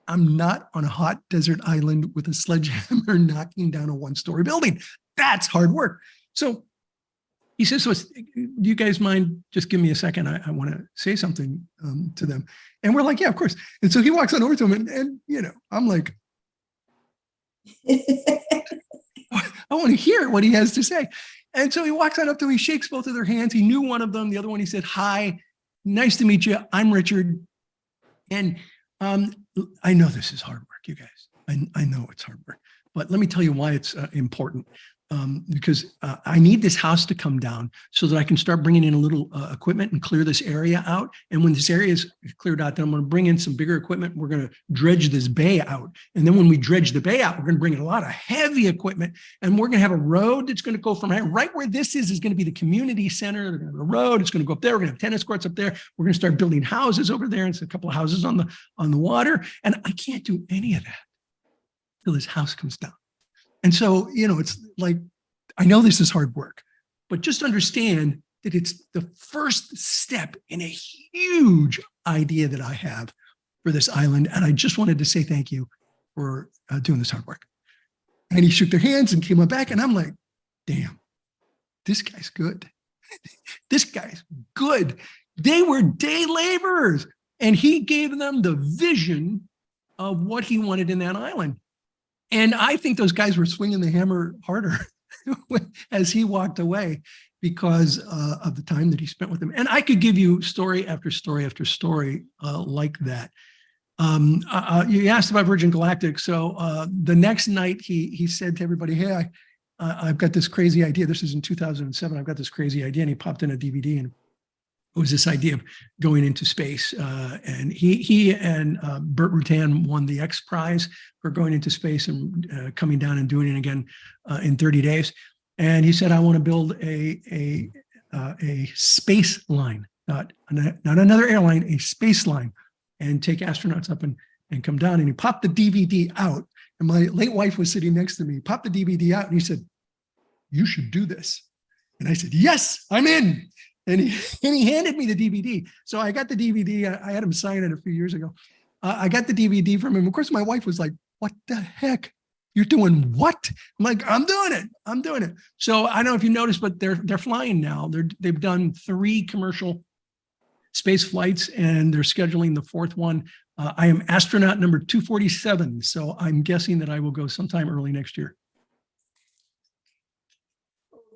Speaker 1: I'm not on a hot desert island with a sledgehammer knocking down a one-story building. That's hard work. So he says, "So do you guys mind just give me a second? I want to say something to them." And we're like, "Yeah, of course." And so he walks on over to him, and you know, I'm like, I want to hear what he has to say. And so he walks on up to him, he shakes both of their hands. He knew one of them. The other one, he said, "Hi, nice to meet you. I'm Richard. And I know this is hard work, you guys. I know it's hard work, but let me tell you why it's important. Because I need this house to come down so that I can start bringing in a little equipment and clear this area out. And when this area is cleared out, then I'm going to bring in some bigger equipment. We're going to dredge this bay out. And then when we dredge the bay out, we're going to bring in a lot of heavy equipment. And we're going to have a road that's going to go from right where this is going to be the community center. They're going to have a road. It's going to go up there. We're going to have tennis courts up there. We're going to start building houses over there. And it's a couple of houses on the water. And I can't do any of that till this house comes down." And so, you know, it's like, I know this is hard work, but just understand that it's the first step in a huge idea that I have for this island. And I just wanted to say thank you for doing this hard work. And he shook their hands and came on back. And I'm like, damn, this guy's good. This guy's good. They were day laborers. And he gave them the vision of what he wanted in that island. And I think those guys were swinging the hammer harder as he walked away because of the time that he spent with them. And I could give you story after story after story like that. You asked about Virgin Galactic. So the next night he said to everybody, "Hey, I've got this crazy idea." This is in 2007. "I've got this crazy idea." And he popped in a DVD, and it was this idea of going into space. And he and Burt Rutan won the X Prize for going into space and coming down and doing it again in 30 days. And he said, "I want to build a space line, not another airline, a space line, and take astronauts up and come down." And he popped the DVD out. And my late wife was sitting next to me. He popped the DVD out, and he said, "You should do this." And I said, "Yes, I'm in." And he handed me the DVD. So I got the DVD. I had him sign it a few years ago. I got the DVD from him. Of course, my wife was like, "What the heck? You're doing what?" I'm like, "I'm doing it. I'm doing it." So I don't know if you noticed, but they're flying now. They've done 3 commercial space flights, and they're scheduling the 4th one. I am astronaut number 247. So I'm guessing that I will go sometime early next year.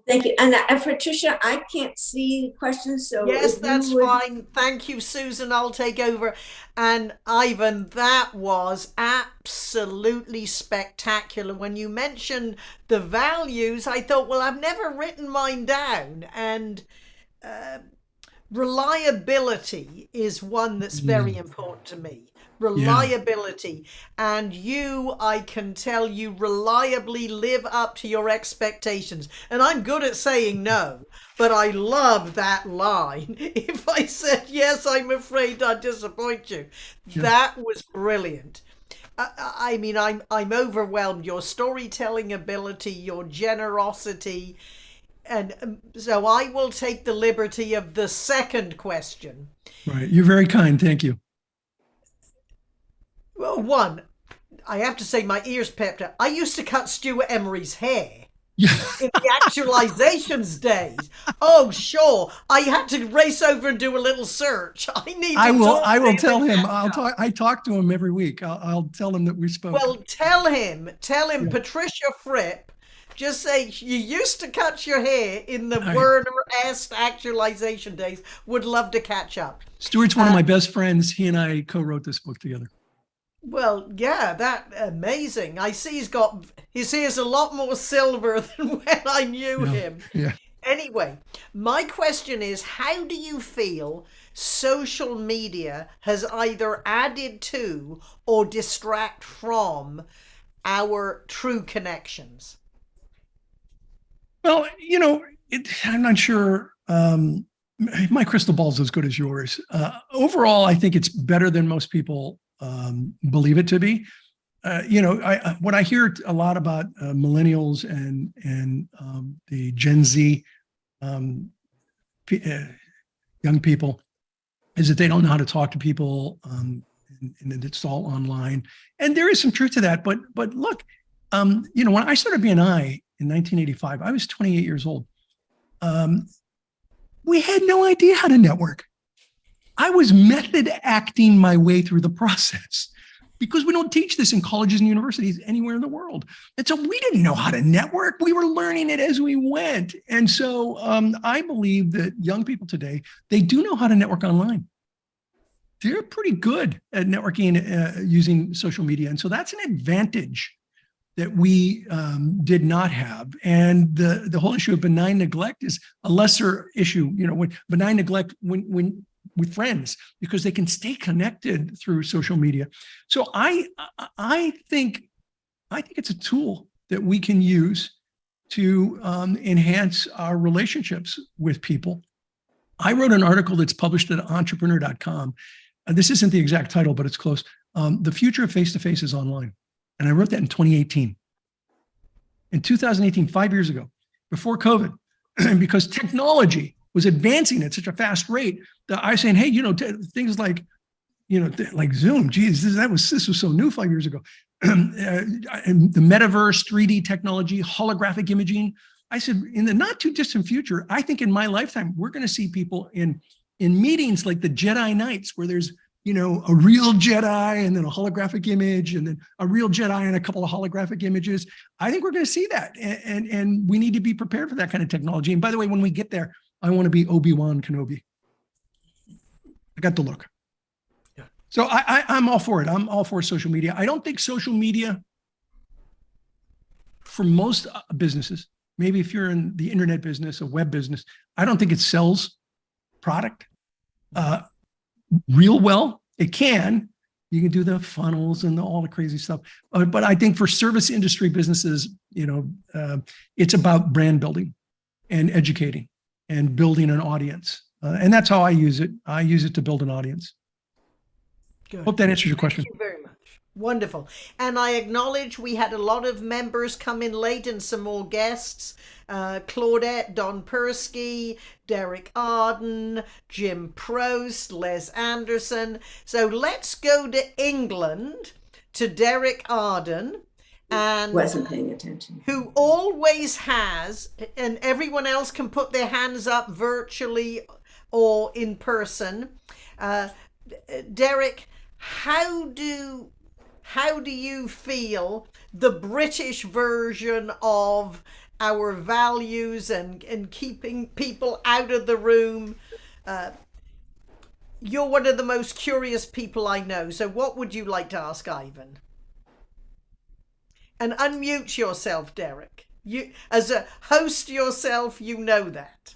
Speaker 2: Thank you. And Patricia, I can't see questions. So
Speaker 3: yes, that's fine. Thank you, Susan. I'll take over. And Ivan, that was absolutely spectacular. When you mentioned the values, I thought, well, I've never written mine down. And reliability is one that's very important to me. Reliability. Yeah. And you, I can tell you, reliably live up to your expectations. And I'm good at saying no, but I love that line. If I said yes, I'm afraid I'd disappoint you. Yeah. That was brilliant. I mean, I'm overwhelmed. Your storytelling ability, your generosity. And so I will take the liberty of the second question.
Speaker 1: Right. You're very kind. Thank you.
Speaker 3: Well, one, I have to say my ears perked up. I used to cut Stuart Emery's hair
Speaker 1: Yeah.
Speaker 3: in the actualizations days. Oh, sure. I had to race over and do a little search. I need to talk
Speaker 1: I
Speaker 3: to
Speaker 1: will
Speaker 3: him
Speaker 1: tell
Speaker 3: and
Speaker 1: him.
Speaker 3: catch up.
Speaker 1: I talk to him every week. I'll tell him that we spoke.
Speaker 3: Well, tell him,
Speaker 1: Yeah.
Speaker 3: Patricia Fripp, just say you used to cut your hair in the
Speaker 1: All right.
Speaker 3: Werner-esque actualization days. Would love to catch up.
Speaker 1: Stuart's one of my best friends. He and I co-wrote this book together.
Speaker 3: Well, yeah, that amazing. I see his hair's a lot more silver than when I knew
Speaker 1: Yeah.
Speaker 3: him.
Speaker 1: Yeah.
Speaker 3: Anyway, my question is, how do you feel social media has either added to or distract from our true connections?
Speaker 1: Well, I'm not sure. My crystal ball is as good as yours. Overall, I think it's better than most people believe it to be. What I hear a lot about millennials and the Gen Z young people is that they don't know how to talk to people, and that it's all online. And there is some truth to that. But look, when I started BNI in 1985, I was 28 years old. We had no idea how to network. I was method acting my way through the process because we don't teach this in colleges and universities anywhere in the world. And so we didn't know how to network. We were learning it as we went. And so I believe that young people today, they do know how to network online. They're pretty good at networking using social media. And so that's an advantage that we did not have. And the whole issue of benign neglect is a lesser issue, when benign neglect when with friends, because they can stay connected through social media. So I think it's a tool that we can use to enhance our relationships with people. I wrote an article that's published at entrepreneur.com. This isn't the exact title, but it's close. The future of face-to-face is online. And I wrote that in 2018. In 2018, 5 years ago, before COVID, because technology was advancing at such a fast rate that I was saying, hey, things like, like Zoom, geez, this was so new 5 years ago. And the metaverse, 3D technology, holographic imaging. I said, in the not too distant future, I think in my lifetime, we're going to see people in meetings like the Jedi Knights, where there's a real Jedi and then a holographic image and then a real Jedi and a couple of holographic images. I think we're going to see that. And we need to be prepared for that kind of technology. And by the way, when we get there, I want to be Obi-Wan Kenobi. I got the look. Yeah. So I'm all for it. I'm all for social media. I don't think social media, for most businesses, maybe if you're in the internet business, a web business, I don't think it sells product real well. It can. You can do the funnels and all the crazy stuff. But I think for service industry businesses, it's about brand building and educating and building an audience. And that's how I use it. I use it to build an audience.
Speaker 3: Good.
Speaker 1: Hope that answers your question.
Speaker 3: Thank you very much. Wonderful. And I acknowledge we had a lot of members come in late and some more guests. Claudette, Don Persky, Derek Arden, Jim Prost, Les Anderson. So let's go to England to Derek Arden. And
Speaker 2: Wasn't paying attention.
Speaker 3: Who always has, and everyone else can put their hands up virtually or in person. Derek, how do you feel the British version of our values and keeping people out of the room? You're one of the most curious people I know. So what would you like to ask Ivan? And unmute yourself, Derek. You, as a host yourself, you know that.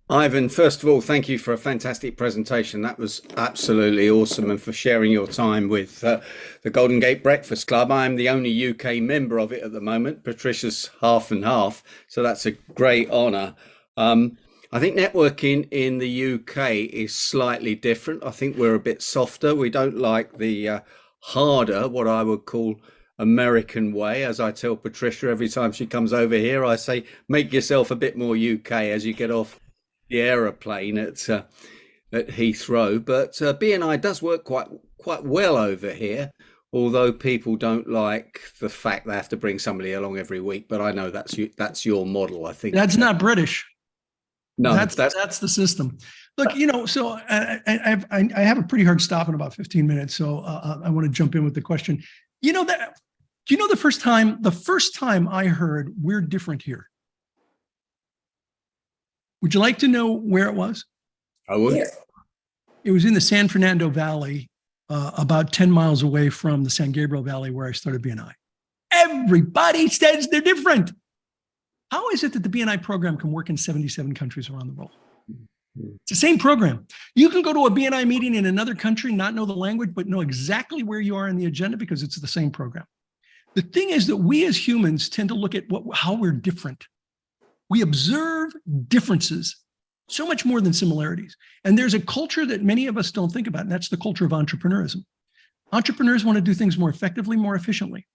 Speaker 4: Ivan, first of all, thank you for a fantastic presentation. That was absolutely awesome, and for sharing your time with the Golden Gate Breakfast Club. I'm the only UK member of it at the moment. Patricia's half and half, so that's a great honour. I think networking in the UK is slightly different. I think we're a bit softer. We don't like the harder, what I would call American way. As I tell Patricia every time she comes over here, I say, make yourself a bit more UK as you get off the aeroplane at Heathrow. But BNI does work quite quite well over here, although people don't like the fact they have to bring somebody along every week. But I know that's your model, I think.
Speaker 1: That's not British.
Speaker 4: No,
Speaker 1: that's the system. Look, so I have a pretty hard stop in about 15 minutes. So I want to jump in with the question. Do you know the first time I heard we're different here? Would you like to know where it was?
Speaker 4: I would.
Speaker 2: Yes.
Speaker 1: It was in the San Fernando Valley, about 10 miles away from the San Gabriel Valley where I started BNI. Everybody says they're different. How is it that the BNI program can work in 77 countries around the world? It's the same program. You can go to a BNI meeting in another country, not know the language, but know exactly where you are in the agenda because it's the same program. The thing is that we as humans tend to look at how we're different. We observe differences so much more than similarities. And there's a culture that many of us don't think about, and that's the culture of entrepreneurism. Entrepreneurs want to do things more effectively, more efficiently.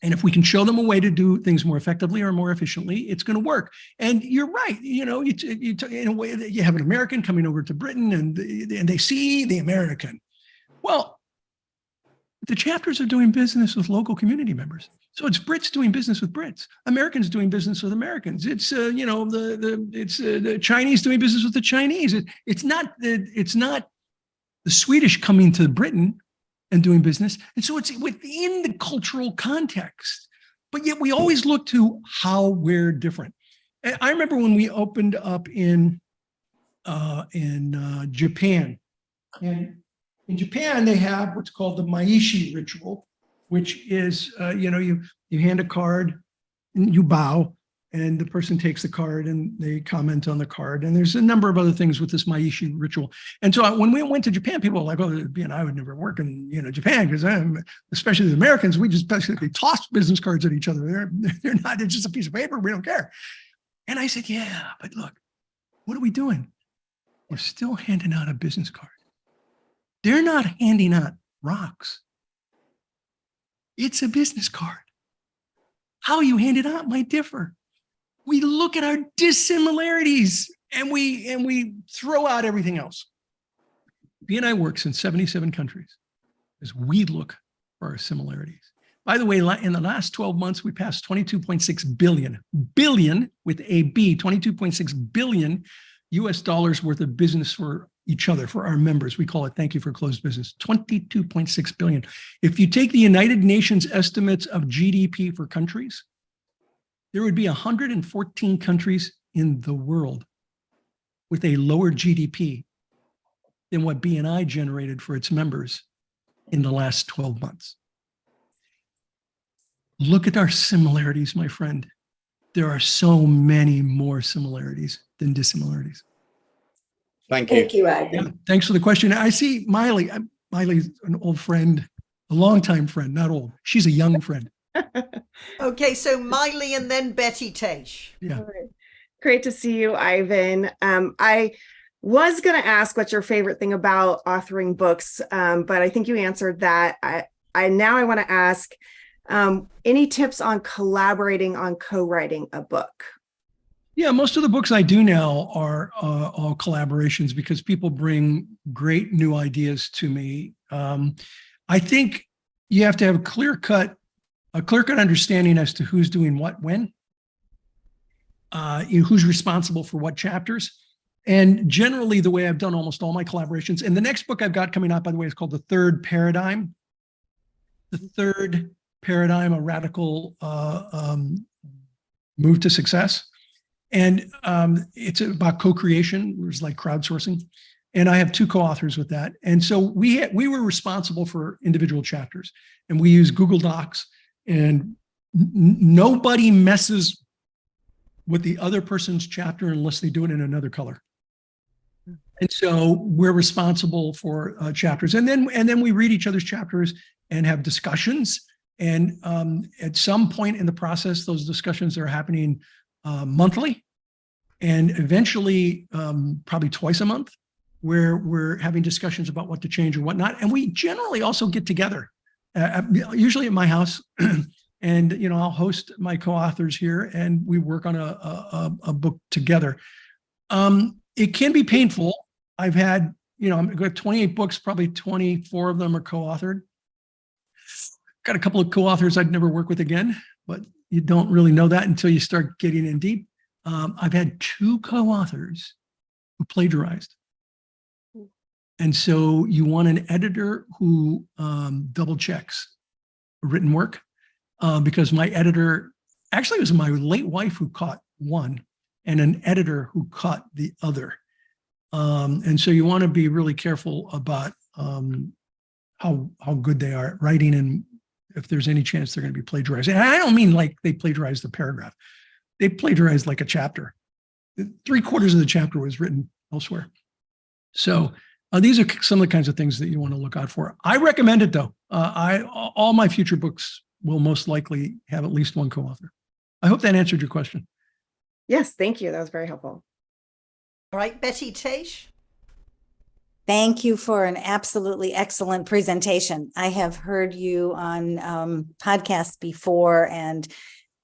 Speaker 1: And if we can show them a way to do things more effectively or more efficiently, it's going to work. And you're right. In a way that you have an American coming over to Britain and they see the American. Well, the chapters are doing business with local community members. So it's Brits doing business with Brits, Americans doing business with Americans. It's the Chinese doing business with the Chinese. It's not the Swedish coming to Britain and doing business. And so it's within the cultural context, but yet we always look to how we're different. And I remember when we opened up in Japan, and in Japan, they have what's called the Maishi ritual, which is, you hand a card, and you bow, and the person takes the card and they comment on the card. And there's a number of other things with this Maishi ritual. And so when we went to Japan, people were like, oh, BNI would never work in Japan because especially the Americans, we just basically toss business cards at each other. They're just a piece of paper. We don't care. And I said, yeah, but look, what are we doing? We're still handing out a business card. They're not handing out rocks. It's a business card. How you hand it out might differ. We look at our dissimilarities and we throw out everything else. BNI works in 77 countries as we look for our similarities. By the way, in the last 12 months, we passed 22.6 billion with a B, 22.6 billion US dollars worth of business for each other, for our members. We call it thank you for closed business, 22.6 billion. If you take the United Nations estimates of GDP for countries, there would be 114 countries in the world with a lower GDP than what BNI generated for its members in the last 12 months. Look at our similarities, my friend. There are so many more similarities than dissimilarities.
Speaker 4: Thank you.
Speaker 2: Thank you, Ivan.
Speaker 1: Yeah, thanks for the question. I see Miley. Miley's an old friend, a longtime friend, not old. She's a young friend.
Speaker 3: Okay, so Miley and then Betty Tash.
Speaker 1: Yeah.
Speaker 5: Right. Great to see you, Ivan. I was going to ask what's your favorite thing about authoring books, but I think you answered that. I want to ask any tips on collaborating on co-writing a book?
Speaker 1: Yeah, most of the books I do now are all collaborations because people bring great new ideas to me. I think you have to have a clear-cut understanding as to who's doing what when, who's responsible for what chapters. And generally, the way I've done almost all my collaborations, and the next book I've got coming out, by the way, is called The Third Paradigm. The Third Paradigm, a radical move to success. And it's about co-creation, which is like crowdsourcing. And I have two co-authors with that. And so we were responsible for individual chapters. And we use Google Docs. And nobody messes with the other person's chapter unless they do it in another color. And so we're responsible for chapters. And then we read each other's chapters and have discussions. And at some point in the process, those discussions are happening monthly, and eventually probably twice a month, where we're having discussions about what to change or whatnot. And we generally also get together, usually at my house, and I'll host my co-authors here, and we work on a book together. It can be painful. I've had I've got 28 books, probably 24 of them are co-authored. Got a couple of co-authors I'd never work with again, but you don't really know that until you start getting in deep. I've had 2 co-authors who plagiarized. And so you want an editor who double checks written work, because my editor, actually it was my late wife who caught one and an editor who caught the other. And so you want to be really careful about how good they are at writing, and if there's any chance they're going to be plagiarized. And I don't mean like they plagiarized the paragraph. They plagiarized like a chapter. 3/4 of the chapter was written elsewhere. So these are some of the kinds of things that you want to look out for. I recommend it though. All my future books will most likely have at least one co-author. I hope that answered your question.
Speaker 5: Yes, thank you. That was very helpful.
Speaker 3: All right, Betty Taish.
Speaker 6: Thank you for an absolutely excellent presentation. I have heard you on podcasts before, and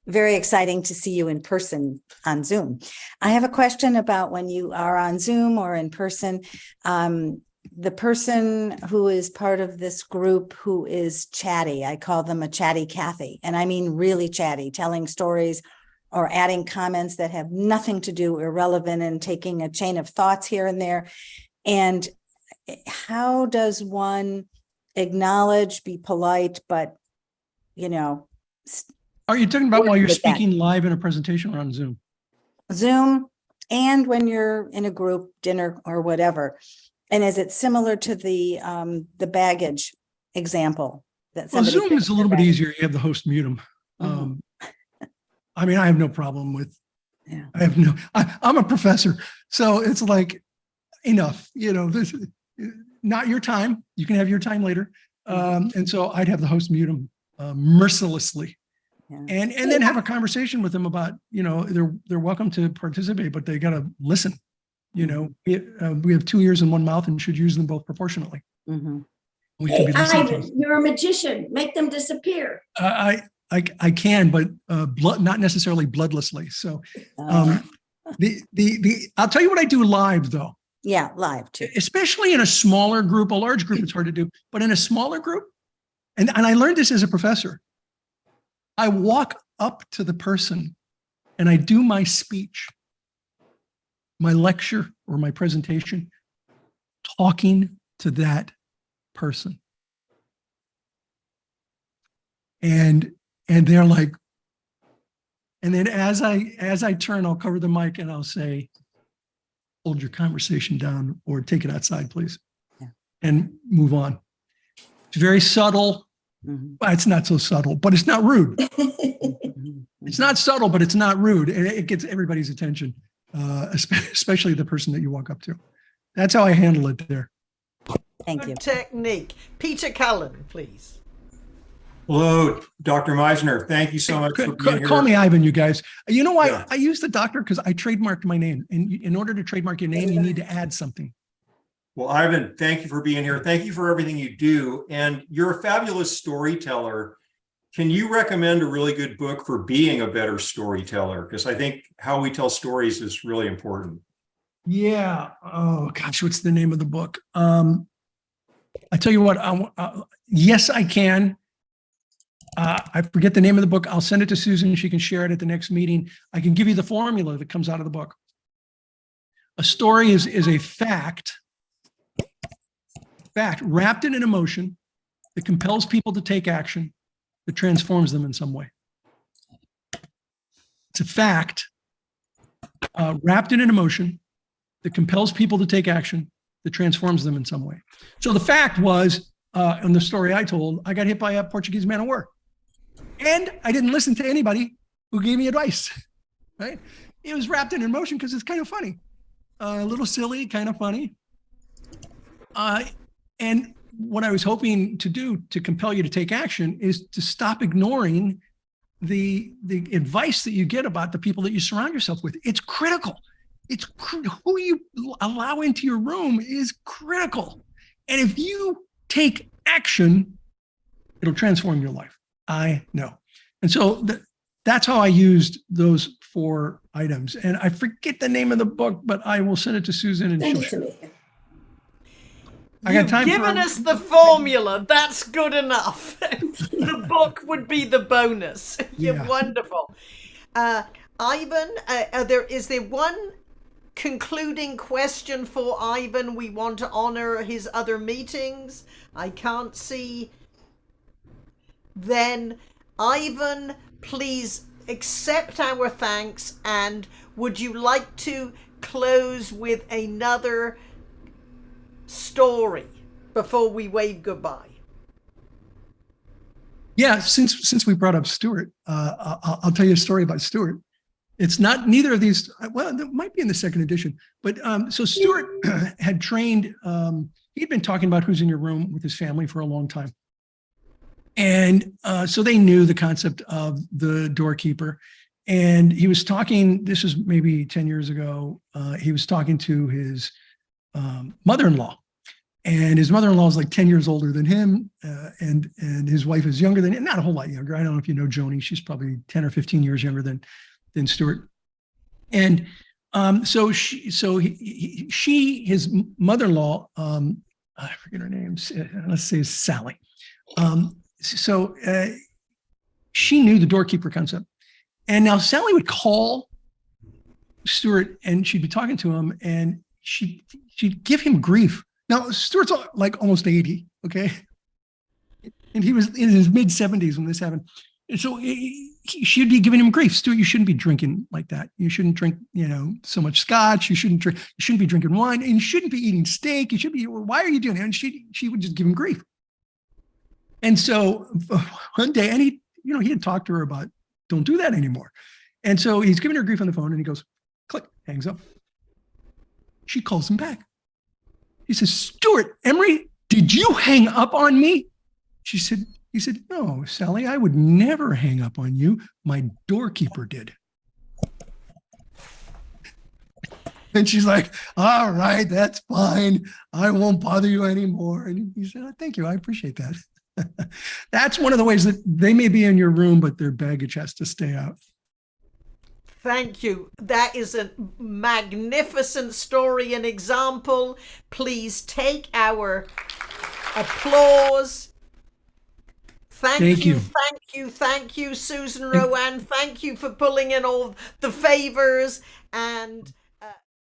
Speaker 6: very exciting to see you in person on Zoom. I have a question about when you are on Zoom or in person. The person who is part of this group who is chatty, I call them a chatty Kathy, and I mean really chatty, telling stories or adding comments that have nothing to do, irrelevant, and taking a chain of thoughts here and there. And how does one acknowledge, be polite, but,
Speaker 1: Are you talking about while you're
Speaker 6: with that.
Speaker 1: speaking live in a presentation or on Zoom?
Speaker 6: Zoom, and when you're in a group dinner or whatever? And is it similar to the baggage example? That
Speaker 1: Well,
Speaker 6: somebody
Speaker 1: Zoom is a little bit
Speaker 6: baggage?
Speaker 1: easier. You have the host mute them.
Speaker 6: Mhm.
Speaker 1: I mean, I have no problem with,
Speaker 6: Yeah.
Speaker 1: I'm a professor. So it's like, enough, this is not your time. You can have your time later. And so I'd have the host mute them mercilessly.
Speaker 6: Yeah.
Speaker 1: And then have a conversation with them about, they're welcome to participate, but they got to listen. We have 2 ears and 1 mouth and should use them both proportionately.
Speaker 6: Mhm.
Speaker 1: We should be
Speaker 2: Hey,
Speaker 1: listening to
Speaker 2: Ivan,
Speaker 1: them.
Speaker 2: you're a magician. Make them disappear.
Speaker 1: I can, but not necessarily bloodlessly. So
Speaker 6: Uh,
Speaker 1: I'll tell you what I do live though,
Speaker 6: yeah, live too.
Speaker 1: especially in a smaller group. A large group, it's hard to do, but in a smaller group, and I learned this as a professor, I walk up to the person and I do my speech, my lecture or my presentation, talking to that person. And they're like, and then as I turn, I'll cover the mic and I'll say, hold your conversation down or take it outside, please.
Speaker 6: Yeah.
Speaker 1: And move on. It's very subtle.
Speaker 6: Mhm.
Speaker 1: Well, it's not so subtle, but it's not rude.
Speaker 6: Mhm.
Speaker 1: It's not subtle, but it's not rude. And it gets everybody's attention, especially the person that you walk up to. That's how I handle it there.
Speaker 6: Thank you.
Speaker 3: Good technique. Peter Cullen, please.
Speaker 7: Hello, Dr. Misner. Thank you so much for being here.
Speaker 1: Call me Ivan, you guys. You know why
Speaker 7: Yeah.
Speaker 1: I use the doctor? Because I trademarked my name. And in order to trademark your name, you need to add something.
Speaker 7: Well, Ivan, thank you for being here. Thank you for everything you do. And you're a fabulous storyteller. Can you recommend a really good book for being a better storyteller? Because I think how we tell stories is really important.
Speaker 1: Yeah. Oh gosh, what's the name of the book? I tell you what. Yes, I can. I forget the name of the book. I'll send it to Susan. She can share it at the next meeting. I can give you the formula that comes out of the book. A story is a fact wrapped in an emotion that compels people to take action, that transforms them in some way. It's a fact wrapped in an emotion that compels people to take action, that transforms them in some way. So the fact was, in the story I told, I got hit by a Portuguese man of war. And I didn't listen to anybody who gave me advice, right? It was wrapped in emotion because it's kind of funny, a little silly, kind of funny. And what I was hoping to do to compel you to take action is to stop ignoring the advice that you get about the people that you surround yourself with. It's critical. Who you allow into your room is critical. And if you take action, it'll transform your life. I know. And so that's how I used those 4 items. And I forget the name of the book, but I will send it to Susan and
Speaker 2: Send
Speaker 1: she'll
Speaker 2: it to
Speaker 1: share.
Speaker 2: me.
Speaker 1: I got
Speaker 3: You've
Speaker 1: time
Speaker 3: given
Speaker 1: for
Speaker 3: us the formula. That's good enough. The book would be the bonus. You're
Speaker 1: Yeah.
Speaker 3: wonderful. Ivan, is there one concluding question for Ivan? We want to honor his other meetings. I can't see. Then, Ivan, please accept our thanks, and would you like to close with another story before we wave goodbye?
Speaker 1: Yeah, since we brought up Stuart, I'll tell you a story about Stuart. It's not neither of these. Well, it might be in the second edition, but so Stuart had trained. He'd been talking about Who's in Your Room with his family for a long time, and so they knew the concept of the doorkeeper. And he was talking. This was maybe 10 years ago. He was talking to his mother-in-law. And his mother-in-law is like 10 years older than him, and his wife is younger than him, not a whole lot younger. I don't know if you know Joni. She's probably 10 or 15 years younger than Stuart. And so his mother-in-law, I forget her name. Let's say Sally. She knew the doorkeeper concept, and now Sally would call Stuart, and she'd be talking to him, and she'd give him grief. Now, Stuart's like almost 80, okay? And he was in his mid-70s when this happened. And so she'd be giving him grief. Stuart, you shouldn't be drinking like that. You shouldn't drink, so much scotch. You shouldn't be drinking wine, and you shouldn't be eating steak. You should be, why are you doing it? And she would just give him grief. And so one day, and he had talked to her about, don't do that anymore. And so he's giving her grief on the phone, and he goes, click, hangs up. She calls him back. He says, Stuart, Emery, did you hang up on me? He said, no, Sally, I would never hang up on you. My doorkeeper did. And she's like, all right, that's fine. I won't bother you anymore. And he said, oh, thank you. I appreciate that. That's one of the ways that they may be in your room, but their baggage has to stay out.
Speaker 3: Thank you. That is a magnificent story and example. Please take our applause. Thank you, Susan Rowan. Thank you for pulling in all the favors. And